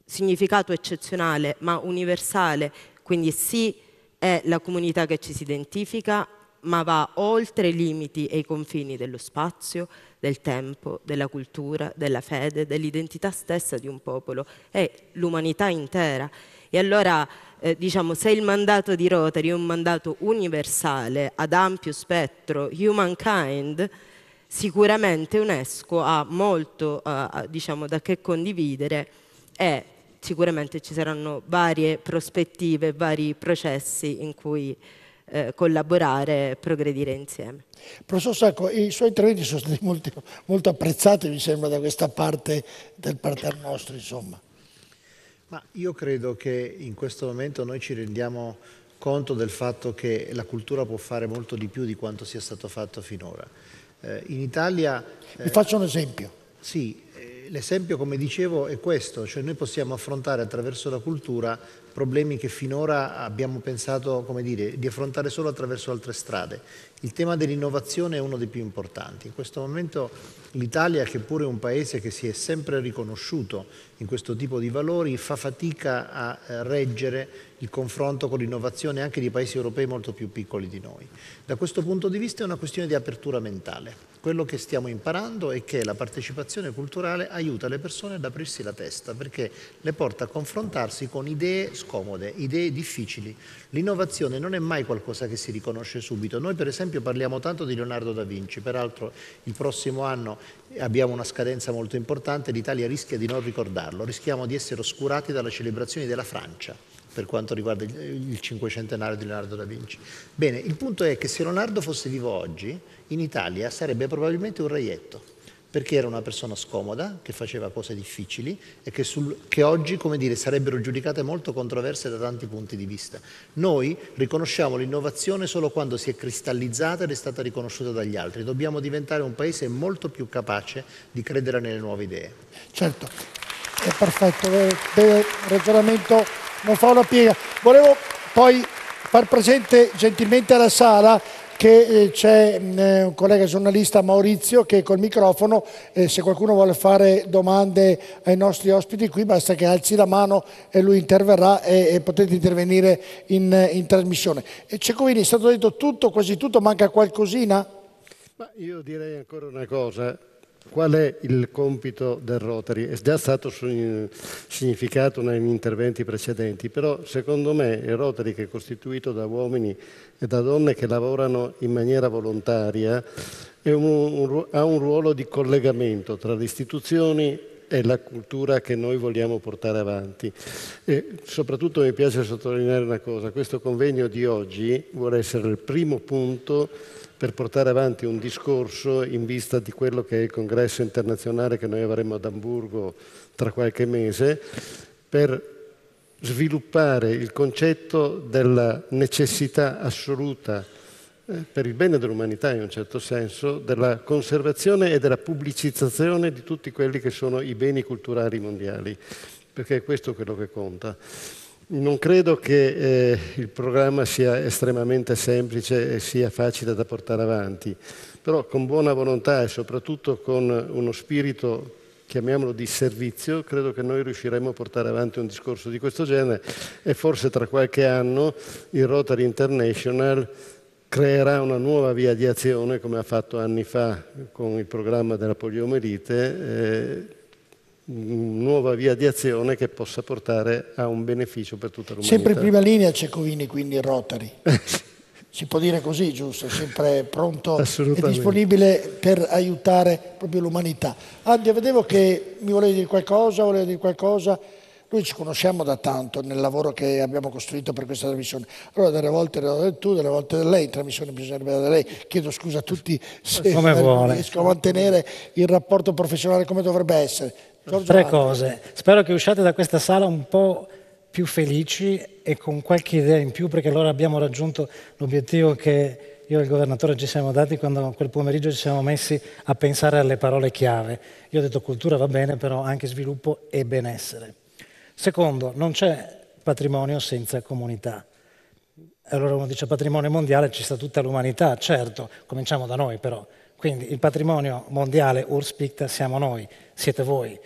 significato eccezionale ma universale, quindi sì è la comunità che ci si identifica, ma va oltre i limiti e i confini dello spazio, del tempo, della cultura, della fede, dell'identità stessa di un popolo, è l'umanità intera. E allora, diciamo, se il mandato di Rotary è un mandato universale, ad ampio spettro, humankind, sicuramente UNESCO ha molto diciamo, da che condividere e sicuramente ci saranno varie prospettive, vari processi in cui collaborare e progredire insieme. Professor Sacco, i suoi interventi sono stati molto apprezzati, mi sembra, da questa parte del parterre nostro, insomma. Ma io credo che in questo momento noi ci rendiamo conto del fatto che la cultura può fare molto di più di quanto sia stato fatto finora. In Italia... Mi faccio un esempio. Sì, l'esempio, come dicevo, è questo, cioè noi possiamo affrontare attraverso la cultura problemi che finora abbiamo pensato, come dire, di affrontare solo attraverso altre strade. Il tema dell'innovazione è uno dei più importanti. In questo momento l'Italia, che pure è un paese che si è sempre riconosciuto in questo tipo di valori, fa fatica a reggere il confronto con l'innovazione anche di paesi europei molto più piccoli di noi. Da questo punto di vista è una questione di apertura mentale. Quello che stiamo imparando è che la partecipazione culturale aiuta le persone ad aprirsi la testa, perché le porta a confrontarsi con idee scomode, idee difficili. L'innovazione non è mai qualcosa che si riconosce subito. Noi per esempio parliamo tanto di Leonardo da Vinci, peraltro il prossimo anno abbiamo una scadenza molto importante, l'Italia rischia di non ricordarlo, rischiamo di essere oscurati dalle celebrazioni della Francia per quanto riguarda il 500° di Leonardo da Vinci. Bene, il punto è che se Leonardo fosse vivo oggi, in Italia sarebbe probabilmente un reietto, perché era una persona scomoda, che faceva cose difficili e che oggi, come dire, sarebbero giudicate molto controverse da tanti punti di vista. Noi riconosciamo l'innovazione solo quando si è cristallizzata ed è stata riconosciuta dagli altri. Dobbiamo diventare un paese molto più capace di credere nelle nuove idee. Certo, è perfetto, bene, ragionamento non fa una piega. Volevo poi far presente gentilmente alla sala che c'è un collega giornalista, Maurizio, che col microfono, se qualcuno vuole fare domande ai nostri ospiti qui, basta che alzi la mano e lui interverrà e potete intervenire in trasmissione. Cecovini, è stato detto tutto, quasi tutto, manca qualcosina? Ma io direi ancora una cosa. Qual è il compito del Rotary? È già stato significato negli interventi precedenti, però secondo me il Rotary, che è costituito da uomini e da donne che lavorano in maniera volontaria, ha un ruolo di collegamento tra le istituzioni e la cultura che noi vogliamo portare avanti. E soprattutto mi piace sottolineare una cosa: questo convegno di oggi vuole essere il primo punto per portare avanti un discorso in vista di quello che è il congresso internazionale che noi avremo ad Amburgo tra qualche mese, per sviluppare il concetto della necessità assoluta, per il bene dell'umanità in un certo senso, della conservazione e della pubblicizzazione di tutti quelli che sono i beni culturali mondiali, perché è questo quello che conta. Non credo che il programma sia estremamente semplice e sia facile da portare avanti, però con buona volontà e soprattutto con uno spirito, chiamiamolo di servizio, credo che noi riusciremo a portare avanti un discorso di questo genere e forse tra qualche anno il Rotary International creerà una nuova via di azione, come ha fatto anni fa con il programma della poliomielite, nuova via di azione che possa portare a un beneficio per tutta l'umanità. Sempre in prima linea Cecovini, quindi il Rotary. Si può dire così, giusto? Sempre pronto e disponibile per aiutare proprio l'umanità. Andia, vedevo che mi volevi dire qualcosa, Noi ci conosciamo da tanto nel lavoro che abbiamo costruito per questa trasmissione. Allora delle volte ero tu, delle volte lei, in trasmissione bisognerebbe da lei. Chiedo scusa a tutti se non riesco a mantenere il rapporto professionale come dovrebbe essere. Tre cose. Spero che usciate da questa sala un po' più felici e con qualche idea in più, perché allora abbiamo raggiunto l'obiettivo che io e il governatore ci siamo dati quando quel pomeriggio ci siamo messi a pensare alle parole chiave. Io ho detto cultura va bene, però anche sviluppo e benessere. Secondo, non c'è patrimonio senza comunità. Allora uno dice patrimonio mondiale, ci sta tutta l'umanità, certo, cominciamo da noi però. Quindi il patrimonio mondiale Urspicta siamo noi, siete voi.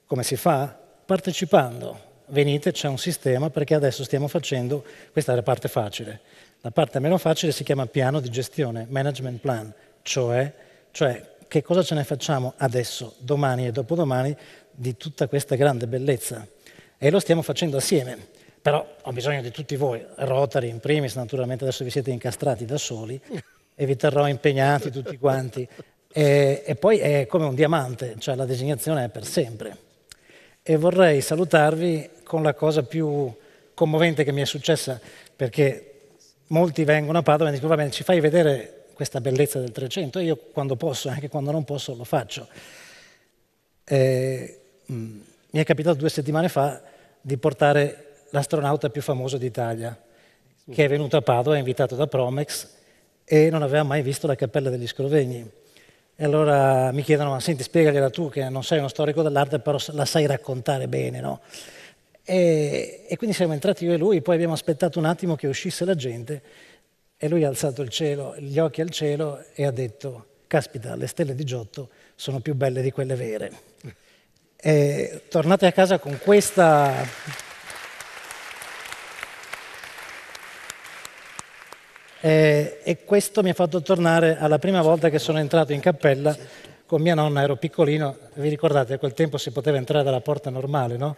Come si fa? Partecipando. Venite, c'è un sistema, perché adesso stiamo facendo, questa è la parte facile. La parte meno facile si chiama piano di gestione, management plan, cioè che cosa ce ne facciamo adesso, domani e dopodomani di tutta questa grande bellezza. E lo stiamo facendo assieme. Però ho bisogno di tutti voi, Rotary in primis, naturalmente adesso vi siete incastrati da soli, e vi terrò impegnati tutti quanti. E poi è come un diamante, cioè la designazione è per sempre. E vorrei salutarvi con la cosa più commovente che mi è successa, perché molti vengono a Padova e dicono va bene, ci fai vedere questa bellezza del 300, e io quando posso, anche quando non posso, lo faccio. Mi è capitato 2 settimane fa di portare l'astronauta più famoso d'Italia, che è venuto a Padova, è invitato da Promex e non aveva mai visto la Cappella degli Scrovegni. E allora mi chiedono, senti, spiegagliela tu che non sei uno storico dell'arte, però la sai raccontare bene, no? E quindi siamo entrati io e lui, poi abbiamo aspettato un attimo che uscisse la gente e lui ha alzato gli occhi al cielo e ha detto, caspita, le stelle di Giotto sono più belle di quelle vere. E tornate a casa con questa... E questo mi ha fatto tornare alla prima volta che sono entrato in cappella con mia nonna, ero piccolino, vi ricordate, a quel tempo si poteva entrare dalla porta normale, no?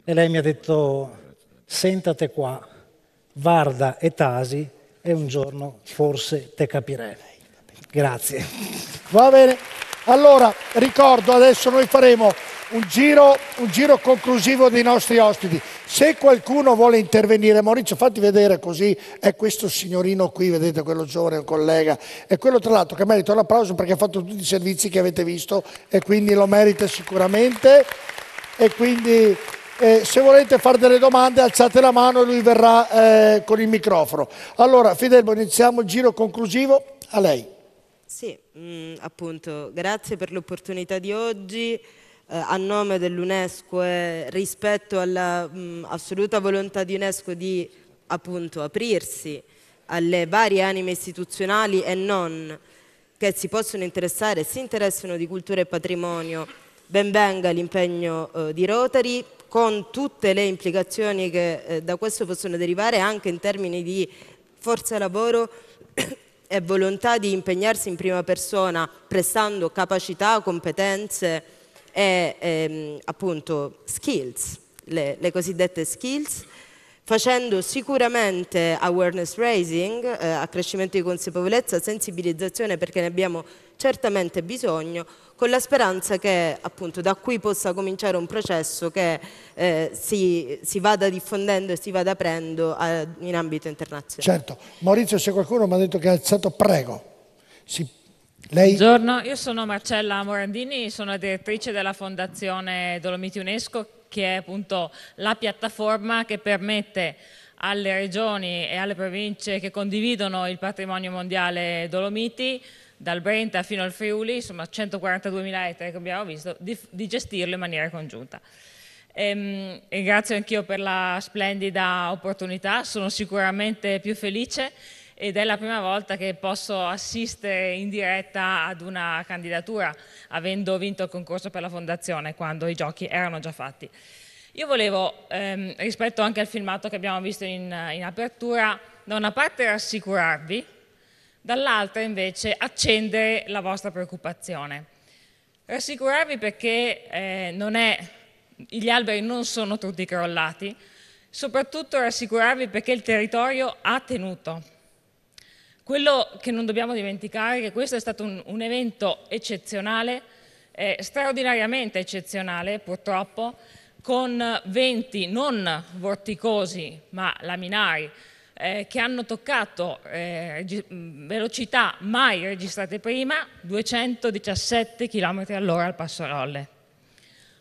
E lei mi ha detto, sentate qua, guarda e tasi, e un giorno forse te capirei. Grazie. Va bene. Allora, ricordo, adesso noi faremo un giro conclusivo dei nostri ospiti. Se qualcuno vuole intervenire, Maurizio, fatti vedere, così è questo signorino qui, vedete, quello giovane, un collega, e quello tra l'altro che merita un applauso perché ha fatto tutti i servizi che avete visto e quindi lo merita sicuramente. E quindi se volete fare delle domande alzate la mano e lui verrà con il microfono. Allora, Fidelbo, iniziamo il giro conclusivo, a lei. Sì, appunto, grazie per l'opportunità di oggi. A nome dell'UNESCO e rispetto alla assoluta volontà di UNESCO di appunto aprirsi alle varie anime istituzionali e non che si possono interessare e si interessano di cultura e patrimonio, ben venga l'impegno di Rotary, con tutte le implicazioni che da questo possono derivare anche in termini di forza lavoro e volontà di impegnarsi in prima persona, prestando capacità, competenze e appunto skills, le cosiddette skills, facendo sicuramente awareness raising, accrescimento di consapevolezza, sensibilizzazione, perché ne abbiamo certamente bisogno, con la speranza che appunto da qui possa cominciare un processo che si vada diffondendo e si vada aprendo in ambito internazionale. Certo. Maurizio, se qualcuno mi ha detto che ha alzato, prego. Lei? Buongiorno, io sono Marcella Morandini, sono la direttrice della Fondazione Dolomiti UNESCO, che è appunto la piattaforma che permette alle regioni e alle province che condividono il patrimonio mondiale Dolomiti, dal Brenta fino al Friuli, insomma 142.000 ettari che abbiamo visto, di gestirlo in maniera congiunta. Ringrazio anch'io per la splendida opportunità, sono sicuramente più felice ed è la prima volta che posso assistere in diretta ad una candidatura, avendo vinto il concorso per la fondazione quando i giochi erano già fatti. Io volevo, rispetto anche al filmato che abbiamo visto in apertura, da una parte rassicurarvi, dall'altra invece accendere la vostra preoccupazione. Rassicurarvi perché gli alberi non sono tutti crollati, soprattutto rassicurarvi perché il territorio ha tenuto. Quello che non dobbiamo dimenticare è che questo è stato un evento eccezionale, straordinariamente eccezionale purtroppo, con venti non vorticosi ma laminari che hanno toccato velocità mai registrate prima, 217 km all'ora al Passarolle.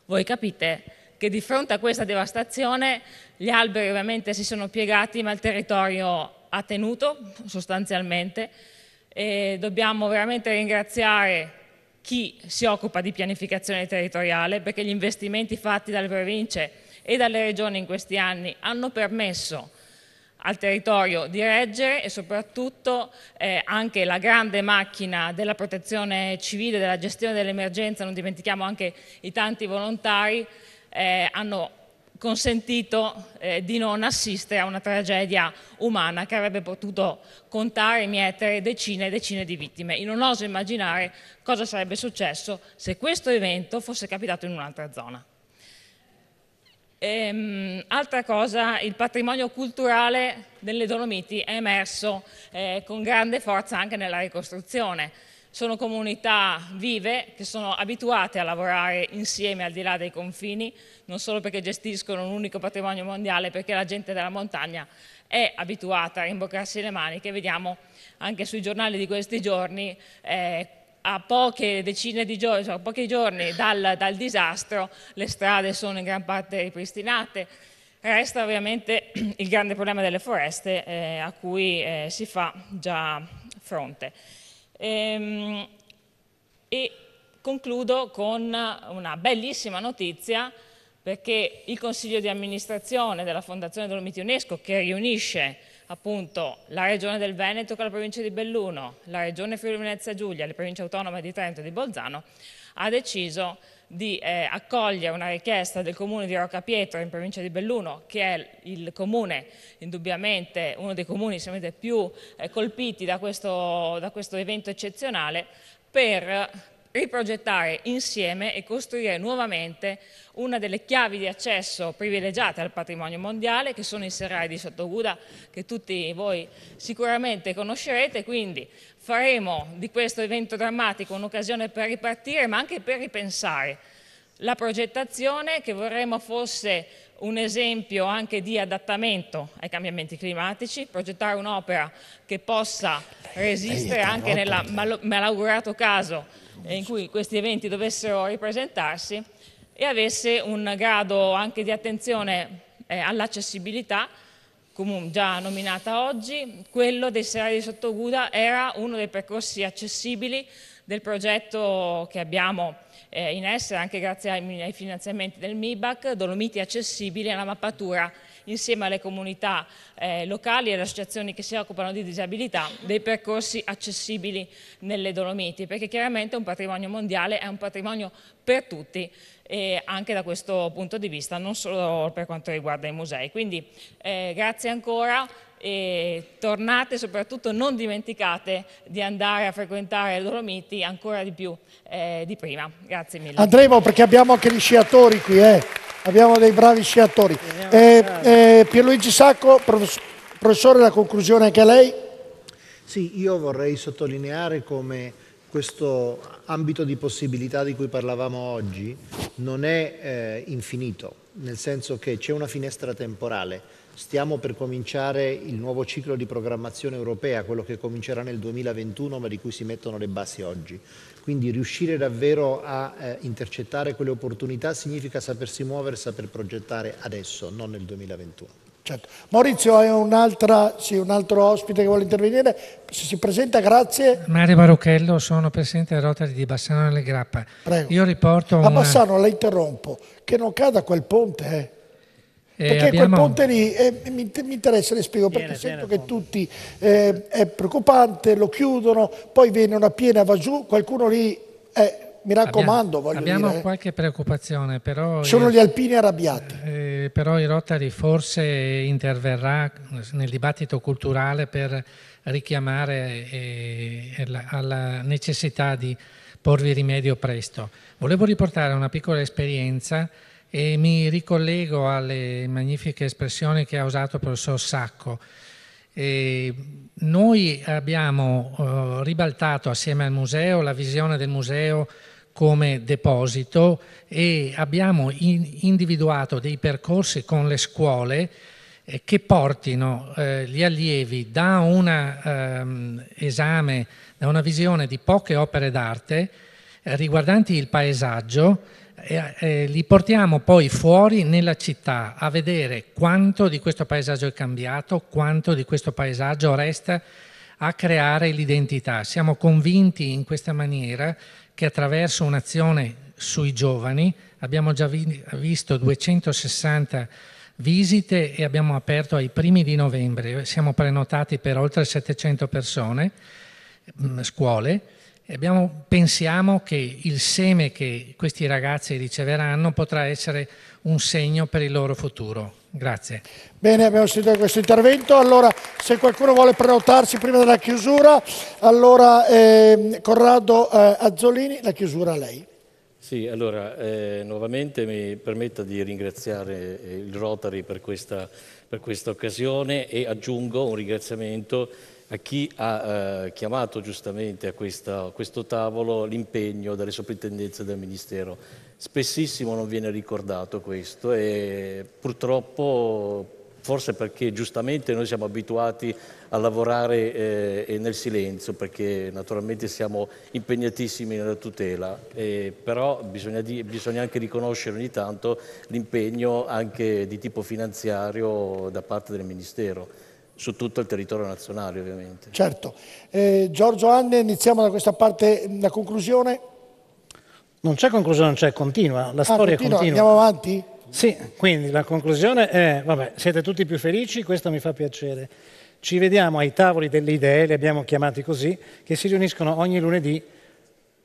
Voi capite che di fronte a questa devastazione gli alberi ovviamente si sono piegati, ma il territorio ha tenuto sostanzialmente, e dobbiamo veramente ringraziare chi si occupa di pianificazione territoriale, perché gli investimenti fatti dalle province e dalle regioni in questi anni hanno permesso al territorio di reggere, e soprattutto anche la grande macchina della protezione civile, della gestione dell'emergenza, non dimentichiamo anche i tanti volontari, hanno consentito di non assistere a una tragedia umana che avrebbe potuto contare e mietere decine e decine di vittime. Io non oso immaginare cosa sarebbe successo se questo evento fosse capitato in un'altra zona. Altra cosa, il patrimonio culturale delle Dolomiti è emerso con grande forza anche nella ricostruzione. sono comunità vive che sono abituate a lavorare insieme al di là dei confini, non solo perché gestiscono un unico patrimonio mondiale, perché la gente della montagna è abituata a rimboccarsi le maniche. Vediamo anche sui giornali di questi giorni, a poche decine di giorni, cioè a pochi giorni dal disastro, le strade sono in gran parte ripristinate. Resta ovviamente il grande problema delle foreste a cui si fa già fronte. E concludo con una bellissima notizia, perché il Consiglio di amministrazione della Fondazione Dolomiti UNESCO, che riunisce appunto la Regione del Veneto con la provincia di Belluno, la Regione Friuli Venezia Giulia, le province autonome di Trento e di Bolzano, ha deciso di accogliere una richiesta del comune di Roccapietro in provincia di Belluno, che è il comune indubbiamente uno dei comuni più colpiti da questo evento eccezionale, per riprogettare insieme e costruire nuovamente una delle chiavi di accesso privilegiate al patrimonio mondiale, che sono i serrari di Sottoguda, che tutti voi sicuramente conoscerete. Quindi faremo di questo evento drammatico un'occasione per ripartire, ma anche per ripensare la progettazione, che vorremmo fosse un esempio anche di adattamento ai cambiamenti climatici, progettare un'opera che possa resistere anche nel malaugurato caso in cui questi eventi dovessero ripresentarsi, e avesse un grado anche di attenzione all'accessibilità, già nominata oggi. Quello dei serrari di Sottoguda era uno dei percorsi accessibili del progetto che abbiamo in essere, anche grazie ai finanziamenti del MIBAC, Dolomiti Accessibili, alla mappatura insieme alle comunità locali e alle associazioni che si occupano di disabilità dei percorsi accessibili nelle Dolomiti, perché chiaramente un patrimonio mondiale è un patrimonio per tutti, e anche da questo punto di vista, non solo per quanto riguarda i musei. Quindi grazie ancora, e tornate, soprattutto non dimenticate di andare a frequentare le Dolomiti ancora di più di prima. Grazie mille. Andremo, perché abbiamo anche gli sciatori qui, abbiamo dei bravi sciatori. Pierluigi Sacco, professore, la conclusione anche a lei? Sì, io vorrei sottolineare come questo ambito di possibilità di cui parlavamo oggi non è infinito, nel senso che c'è una finestra temporale. Stiamo per cominciare il nuovo ciclo di programmazione europea, quello che comincerà nel 2021, ma di cui si mettono le basi oggi. Quindi riuscire davvero a intercettare quelle opportunità significa sapersi muovere, saper progettare adesso, non nel 2021. Certo. Maurizio, hai un altro ospite che vuole intervenire? Se si presenta, grazie. Mario Baruchello, sono presidente del Rotary di Bassano alle Grappa. Prego. Io riporto a Bassano, la interrompo, che non cada quel ponte, perché quel ponte lì mi interessa, le spiego, perché sento che tutti è preoccupante, lo chiudono, poi viene una piena, va giù, qualcuno lì, mi raccomando, abbiamo qualche preoccupazione, però sono gli alpini arrabbiati. Però il Rotary forse interverrà nel dibattito culturale per richiamare alla necessità di porvi rimedio presto. Volevo riportare una piccola esperienza e mi ricollego alle magnifiche espressioni che ha usato il professor Sacco. Noi abbiamo ribaltato assieme al museo la visione del museo come deposito e abbiamo individuato dei percorsi con le scuole che portino gli allievi da un esame, da una visione di poche opere d'arte riguardanti il paesaggio. Li portiamo poi fuori nella città a vedere quanto di questo paesaggio è cambiato, quanto di questo paesaggio resta a creare l'identità. Siamo convinti in questa maniera che attraverso un'azione sui giovani abbiamo già visto 260 visite e abbiamo aperto ai primi di novembre. Siamo prenotati per oltre 700 persone, scuole. Pensiamo che il seme che questi ragazzi riceveranno potrà essere un segno per il loro futuro. Grazie. Bene, abbiamo sentito questo intervento. Allora, se qualcuno vuole prenotarsi prima della chiusura, allora Corrado Azzolini, la chiusura a lei. Sì, allora nuovamente mi permetta di ringraziare il Rotary per questa occasione e aggiungo un ringraziamento a chi ha chiamato giustamente a questo tavolo l'impegno delle soprintendenze del Ministero. Spessissimo non viene ricordato questo e purtroppo, forse perché giustamente noi siamo abituati a lavorare nel silenzio, perché naturalmente siamo impegnatissimi nella tutela, però bisogna anche riconoscere ogni tanto l'impegno anche di tipo finanziario da parte del Ministero, su tutto il territorio nazionale ovviamente. Certo. Giorgio, Anne, iniziamo da questa parte, la conclusione. Non c'è conclusione, non c'è, continua, la storia continua. Andiamo avanti? Sì, quindi la conclusione è, vabbè, siete tutti più felici, questo mi fa piacere. Ci vediamo ai tavoli delle idee, li abbiamo chiamati così, che si riuniscono ogni lunedì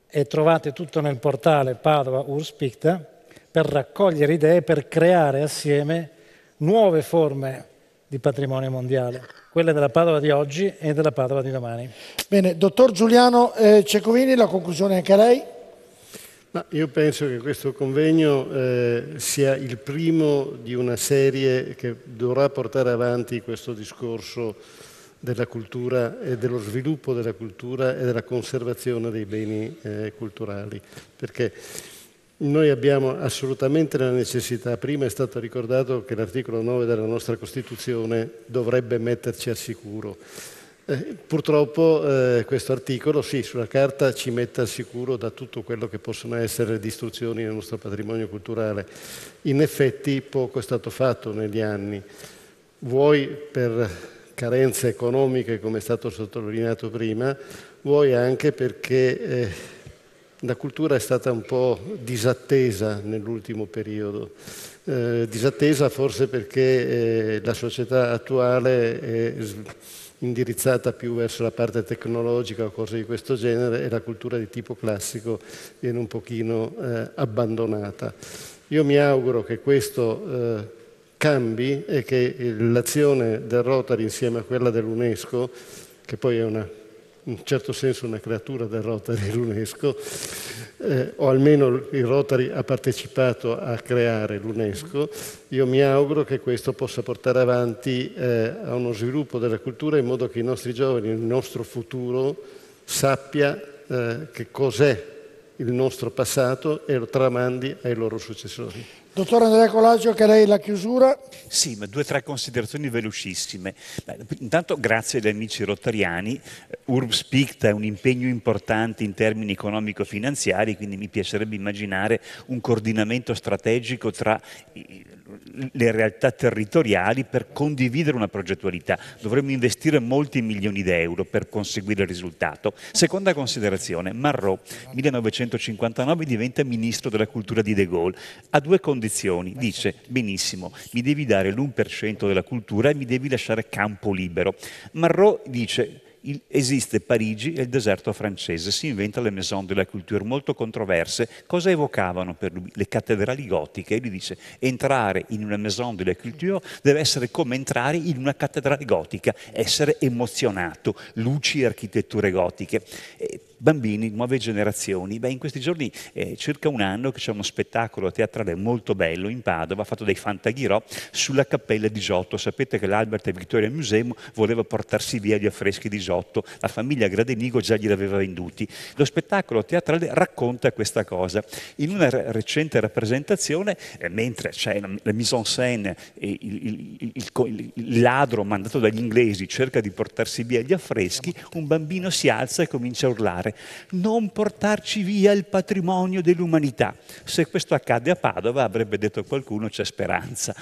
e trovate tutto nel portale Padova Urspicta per raccogliere idee, per creare assieme nuove forme di patrimonio mondiale, quelle della Padova di oggi e della Padova di domani. Bene, dottor Giuliano Cecovini, la conclusione anche a lei? Ma io penso che questo convegno sia il primo di una serie che dovrà portare avanti questo discorso della cultura e dello sviluppo della cultura e della conservazione dei beni culturali, perché noi abbiamo assolutamente la necessità, prima è stato ricordato che l'articolo 9 della nostra Costituzione dovrebbe metterci al sicuro. Purtroppo questo articolo, sì, sulla carta ci mette al sicuro da tutto quello che possono essere le distruzioni nel nostro patrimonio culturale. In effetti poco è stato fatto negli anni, vuoi per carenze economiche, come è stato sottolineato prima, vuoi anche perché la cultura è stata un po' disattesa nell'ultimo periodo, disattesa forse perché la società attuale è indirizzata più verso la parte tecnologica o cose di questo genere e la cultura di tipo classico viene un pochino abbandonata. Io mi auguro che questo cambi e che l'azione del Rotary insieme a quella dell'UNESCO, che poi è in un certo senso una creatura del Rotary, l'UNESCO, o almeno il Rotary ha partecipato a creare l'UNESCO, io mi auguro che questo possa portare avanti a uno sviluppo della cultura in modo che i nostri giovani, il nostro futuro, sappia che cos'è il nostro passato e lo tramandi ai loro successori. Dottor Andrea Colagio, che lei la chiusura. Sì, ma 2 o 3 considerazioni velocissime. Intanto grazie agli amici rotariani, Urspicta è un impegno importante in termini economico-finanziari, quindi mi piacerebbe immaginare un coordinamento strategico tra le realtà territoriali per condividere una progettualità. Dovremmo investire molti milioni di euro per conseguire il risultato. Seconda considerazione, Marrot, 1959 diventa ministro della cultura di De Gaulle, ha 2 condizioni, dice benissimo, mi devi dare l'1% della cultura e mi devi lasciare campo libero. Marrot dice esiste Parigi e il deserto francese, si inventa le maison de la culture molto controverse. Cosa evocavano per lui? Le cattedrali gotiche. E lui dice entrare in una maison de la culture deve essere come entrare in una cattedrale gotica, essere emozionato, luci e architetture gotiche. Bambini, nuove generazioni. In questi giorni circa un anno che c'è uno spettacolo teatrale molto bello in Padova, fatto dai Fantaghirò, sulla cappella di Giotto. Sapete che l'Albert and Victoria Museum voleva portarsi via gli affreschi di Giotto, la famiglia Gradenigo già glieli aveva venduti. Lo spettacolo teatrale racconta questa cosa. In una recente rappresentazione, mentre c'è la mise en scène, il ladro mandato dagli inglesi cerca di portarsi via gli affreschi, un bambino si alza e comincia a urlare: non portarci via il patrimonio dell'umanità. Se questo accade a Padova, avrebbe detto qualcuno, c'è speranza.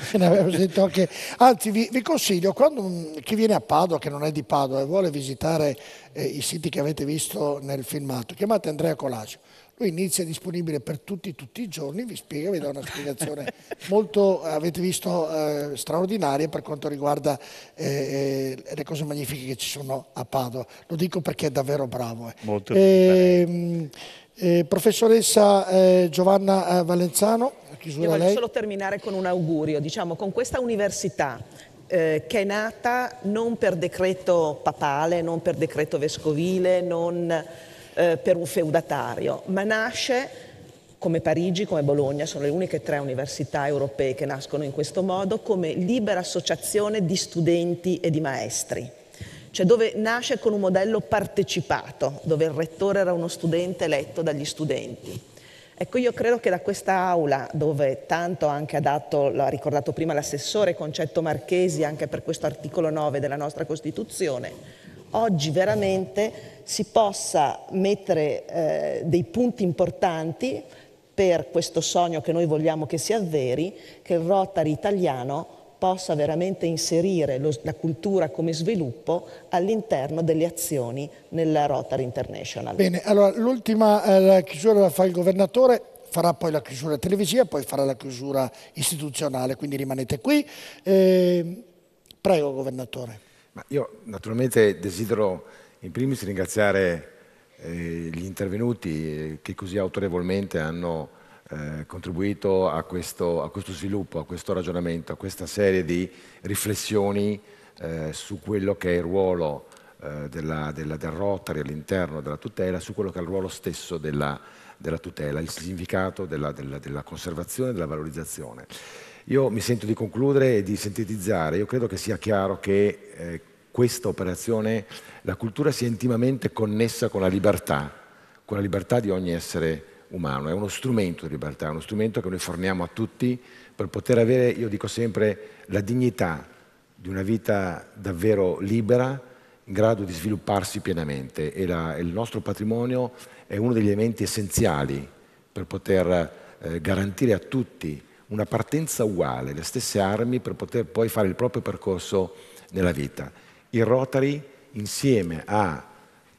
Anzi, vi consiglio, quando chi viene a Padova, che non è di Padova, e vuole visitare i siti che avete visto nel filmato, chiamate Andrea Colagio. Lui inizia disponibile per tutti i giorni, vi spiega, vi dà una spiegazione molto, avete visto, straordinaria per quanto riguarda le cose magnifiche che ci sono a Padova. Lo dico perché è davvero bravo. Molto professoressa Giovanna Valenzano, a chiusura. Io voglio lei. solo terminare con un augurio, diciamo, con questa università che è nata non per decreto papale, non per decreto vescovile, non per un feudatario, ma nasce come Parigi, come Bologna, sono le uniche 3 università europee che nascono in questo modo, come libera associazione di studenti e di maestri. cioè dove nasce con un modello partecipato, dove il rettore era uno studente eletto dagli studenti. Ecco, io credo che da questa aula, dove tanto anche ha dato, l'ha ricordato prima l'assessore Concetto Marchesi, anche per questo articolo 9 della nostra Costituzione, oggi veramente si possa mettere dei punti importanti per questo sogno che noi vogliamo che si avveri, che il Rotary italiano possa veramente inserire la cultura come sviluppo all'interno delle azioni nella Rotary International. Bene, allora l'ultima chiusura la fa il governatore, farà poi la chiusura televisiva, poi farà la chiusura istituzionale, quindi rimanete qui. Prego, governatore. Ma io naturalmente desidero in primis ringraziare gli intervenuti che così autorevolmente hanno contribuito a questo sviluppo, a questo ragionamento, a questa serie di riflessioni su quello che è il ruolo del Rotary all'interno della tutela, su quello che è il ruolo stesso della tutela, il significato della conservazione e della valorizzazione. Io mi sento di concludere e di sintetizzare. Io credo che sia chiaro che questa operazione, la cultura sia intimamente connessa con la libertà di ogni essere umano. È uno strumento di libertà, è uno strumento che noi forniamo a tutti per poter avere, io dico sempre, la dignità di una vita davvero libera, in grado di svilupparsi pienamente. E il nostro patrimonio è uno degli elementi essenziali per poter garantire a tutti una partenza uguale, le stesse armi per poter poi fare il proprio percorso nella vita. Il Rotary, insieme a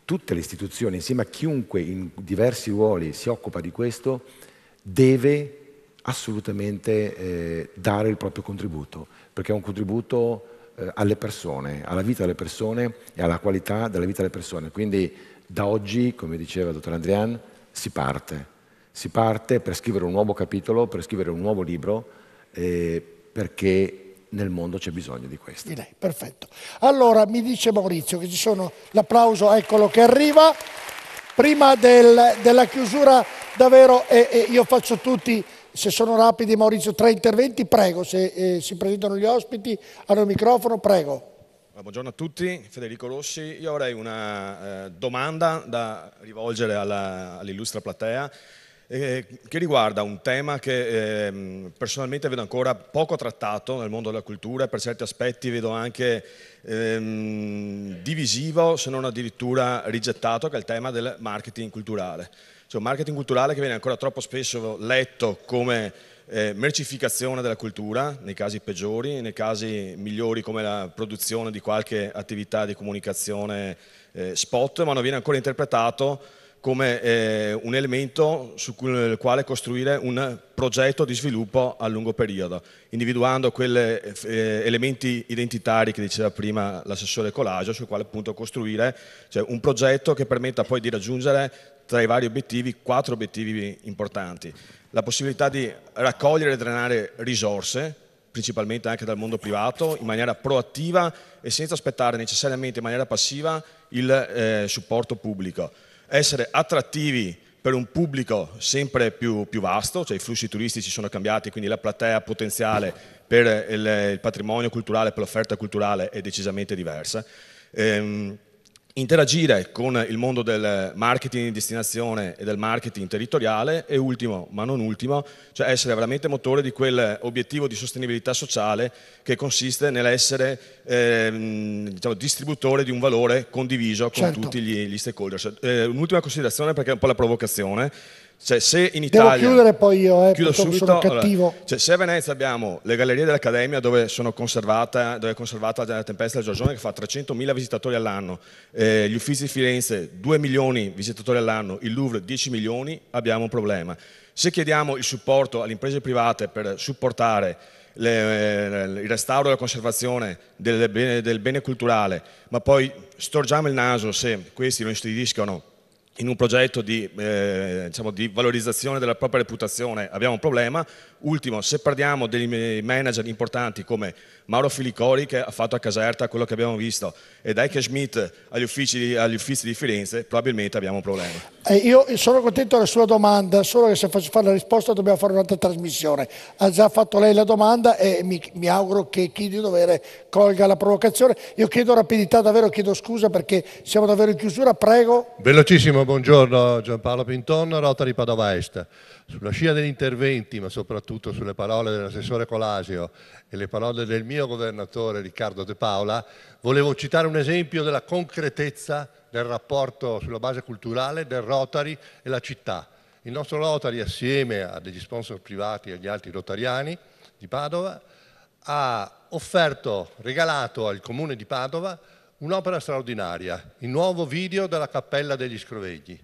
tutte le istituzioni, insieme a chiunque in diversi ruoli si occupa di questo, deve assolutamente dare il proprio contributo, perché è un contributo alle persone, alla vita delle persone e alla qualità della vita delle persone. Quindi da oggi, come diceva il dottor Andrian, si parte per scrivere un nuovo capitolo, per scrivere un nuovo libro, perché nel mondo c'è bisogno di questo. Di lei, perfetto. Allora, mi dice Maurizio che ci sono l'applauso, eccolo che arriva. Prima della chiusura, davvero, io faccio tutti, se sono rapidi, Maurizio, 3 interventi, prego, se si presentano gli ospiti, hanno il microfono, prego. Buongiorno a tutti, Federico Rossi. Io avrei una domanda da rivolgere all'illustra platea, che riguarda un tema che personalmente vedo ancora poco trattato nel mondo della cultura e per certi aspetti vedo anche divisivo, se non addirittura rigettato, che è il tema del marketing culturale. Cioè un marketing culturale che viene ancora troppo spesso letto come mercificazione della cultura, nei casi peggiori, nei casi migliori come la produzione di qualche attività di comunicazione spot, ma non viene ancora interpretato come un elemento il quale costruire un progetto di sviluppo a lungo periodo, individuando quegli elementi identitari che diceva prima l'assessore Colagio, sul quale appunto costruire un progetto che permetta poi di raggiungere tra i vari obiettivi 4 obiettivi importanti. La possibilità di raccogliere e drenare risorse, principalmente anche dal mondo privato, in maniera proattiva e senza aspettare necessariamente in maniera passiva il supporto pubblico. Essere attrattivi per un pubblico sempre più vasto, cioè i flussi turistici sono cambiati, quindi la platea potenziale per il patrimonio culturale, per l'offerta culturale è decisamente diversa. Interagire con il mondo del marketing di destinazione e del marketing territoriale e ultimo, ma non ultimo, cioè essere veramente motore di quell'obiettivo di sostenibilità sociale che consiste nell'essere distributore di un valore condiviso con tutti gli stakeholders. Un'ultima considerazione, perché è un po' la provocazione. Cioè, se in Italia, devo chiudere poi io, chiudo subito, sono cattivo. Allora, se a Venezia abbiamo le gallerie dell'Accademia dove è conservata la Tempesta del Giorgione che fa 300.000 visitatori all'anno, gli Uffizi di Firenze 2 milioni di visitatori all'anno, il Louvre 10 milioni, abbiamo un problema. Se chiediamo il supporto alle imprese private per supportare il restauro e la conservazione del bene culturale, ma poi storgiamo il naso se questi lo instridiscono in un progetto di valorizzazione della propria reputazione abbiamo un problema. Ultimo, se parliamo dei manager importanti come Mauro Filicori, che ha fatto a Caserta quello che abbiamo visto, ed Heike Schmidt agli uffici di Firenze, probabilmente abbiamo un problema. Io sono contento della sua domanda, solo che se faccio fare la risposta dobbiamo fare un'altra trasmissione. Ha già fatto lei la domanda e mi auguro che chi di dovere colga la provocazione. Io chiedo rapidità, davvero chiedo scusa perché siamo davvero in chiusura, prego. Velocissimo, buongiorno Gianpaolo Pinton, Rotary Padova Est. Sulla scia degli interventi, ma soprattutto sulle parole dell'assessore Colasio e le parole del mio governatore Riccardo De Paola, volevo citare un esempio della concretezza del rapporto sulla base culturale del Rotary e la città. Il nostro Rotary, assieme a degli sponsor privati e agli altri rotariani di Padova, ha regalato al Comune di Padova un'opera straordinaria, il nuovo video della Cappella degli Scrovegni.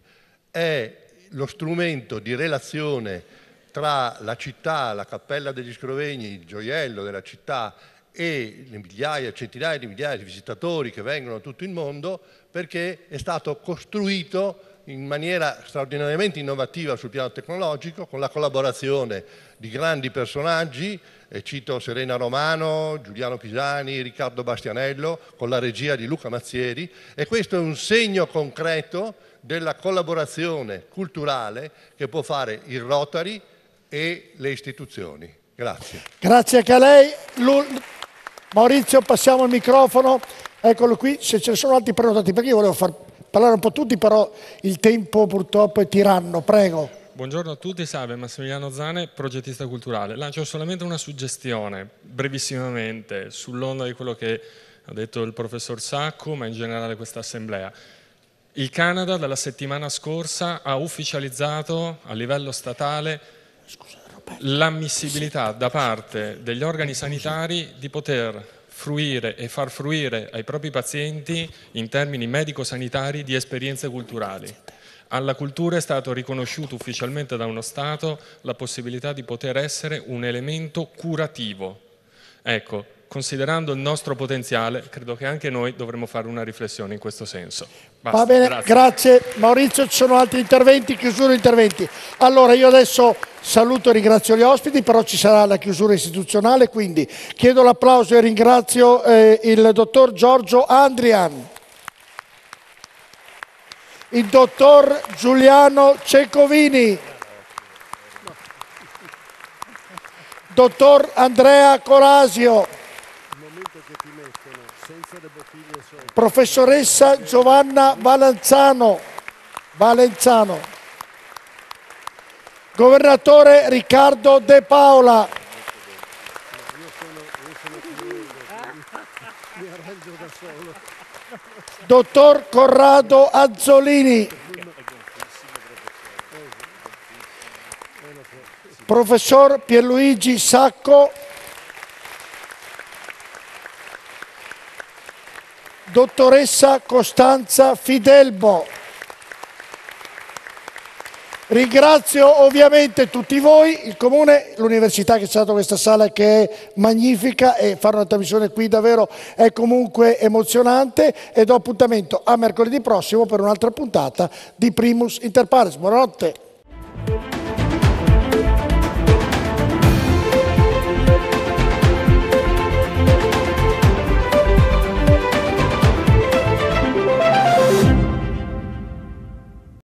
È lo strumento di relazione tra la città, la Cappella degli Scrovegni, il gioiello della città, e le migliaia, centinaia di migliaia di visitatori che vengono da tutto il mondo, perché è stato costruito in maniera straordinariamente innovativa sul piano tecnologico, con la collaborazione di grandi personaggi, cito Serena Romano, Giuliano Pisani, Riccardo Bastianello, con la regia di Luca Mazzieri, e questo è un segno concreto della collaborazione culturale che può fare il Rotary e le istituzioni. Grazie. Grazie anche a lei. Maurizio, passiamo il microfono. Eccolo qui, se ce ne sono altri prenotati, perché io volevo far parlare un po' tutti, però il tempo purtroppo è tiranno. Prego. Buongiorno a tutti, salve, Massimiliano Zane, progettista culturale. Lancio solamente una suggestione, brevissimamente, sull'onda di quello che ha detto il professor Sacco, ma in generale questa assemblea. Il Canada dalla settimana scorsa ha ufficializzato a livello statale l'ammissibilità da parte degli organi sanitari di poter fruire e far fruire ai propri pazienti in termini medico-sanitari di esperienze culturali. Alla cultura è stato riconosciuto ufficialmente da uno Stato la possibilità di poter essere un elemento curativo. Ecco, considerando il nostro potenziale, credo che anche noi dovremmo fare una riflessione in questo senso. Basta, va bene, grazie. Maurizio, ci sono altri interventi, chiusura interventi. Allora io adesso saluto e ringrazio gli ospiti, però ci sarà la chiusura istituzionale, quindi chiedo l'applauso e ringrazio il dottor Giorgio Andrian, il dottor Giuliano Cecovini, dottor Andrea Colasio, professoressa Giovanna Valenzano, governatore Riccardo De Paola, dottor Corrado Azzolini, professor Pierluigi Sacco, dottoressa Costanza Fidelbo. Ringrazio ovviamente tutti voi, il Comune, l'Università che ci ha dato questa sala che è magnifica, e fare una trasmissione qui davvero è comunque emozionante, e do appuntamento a mercoledì prossimo per un'altra puntata di Primus Inter Pares. Buonanotte.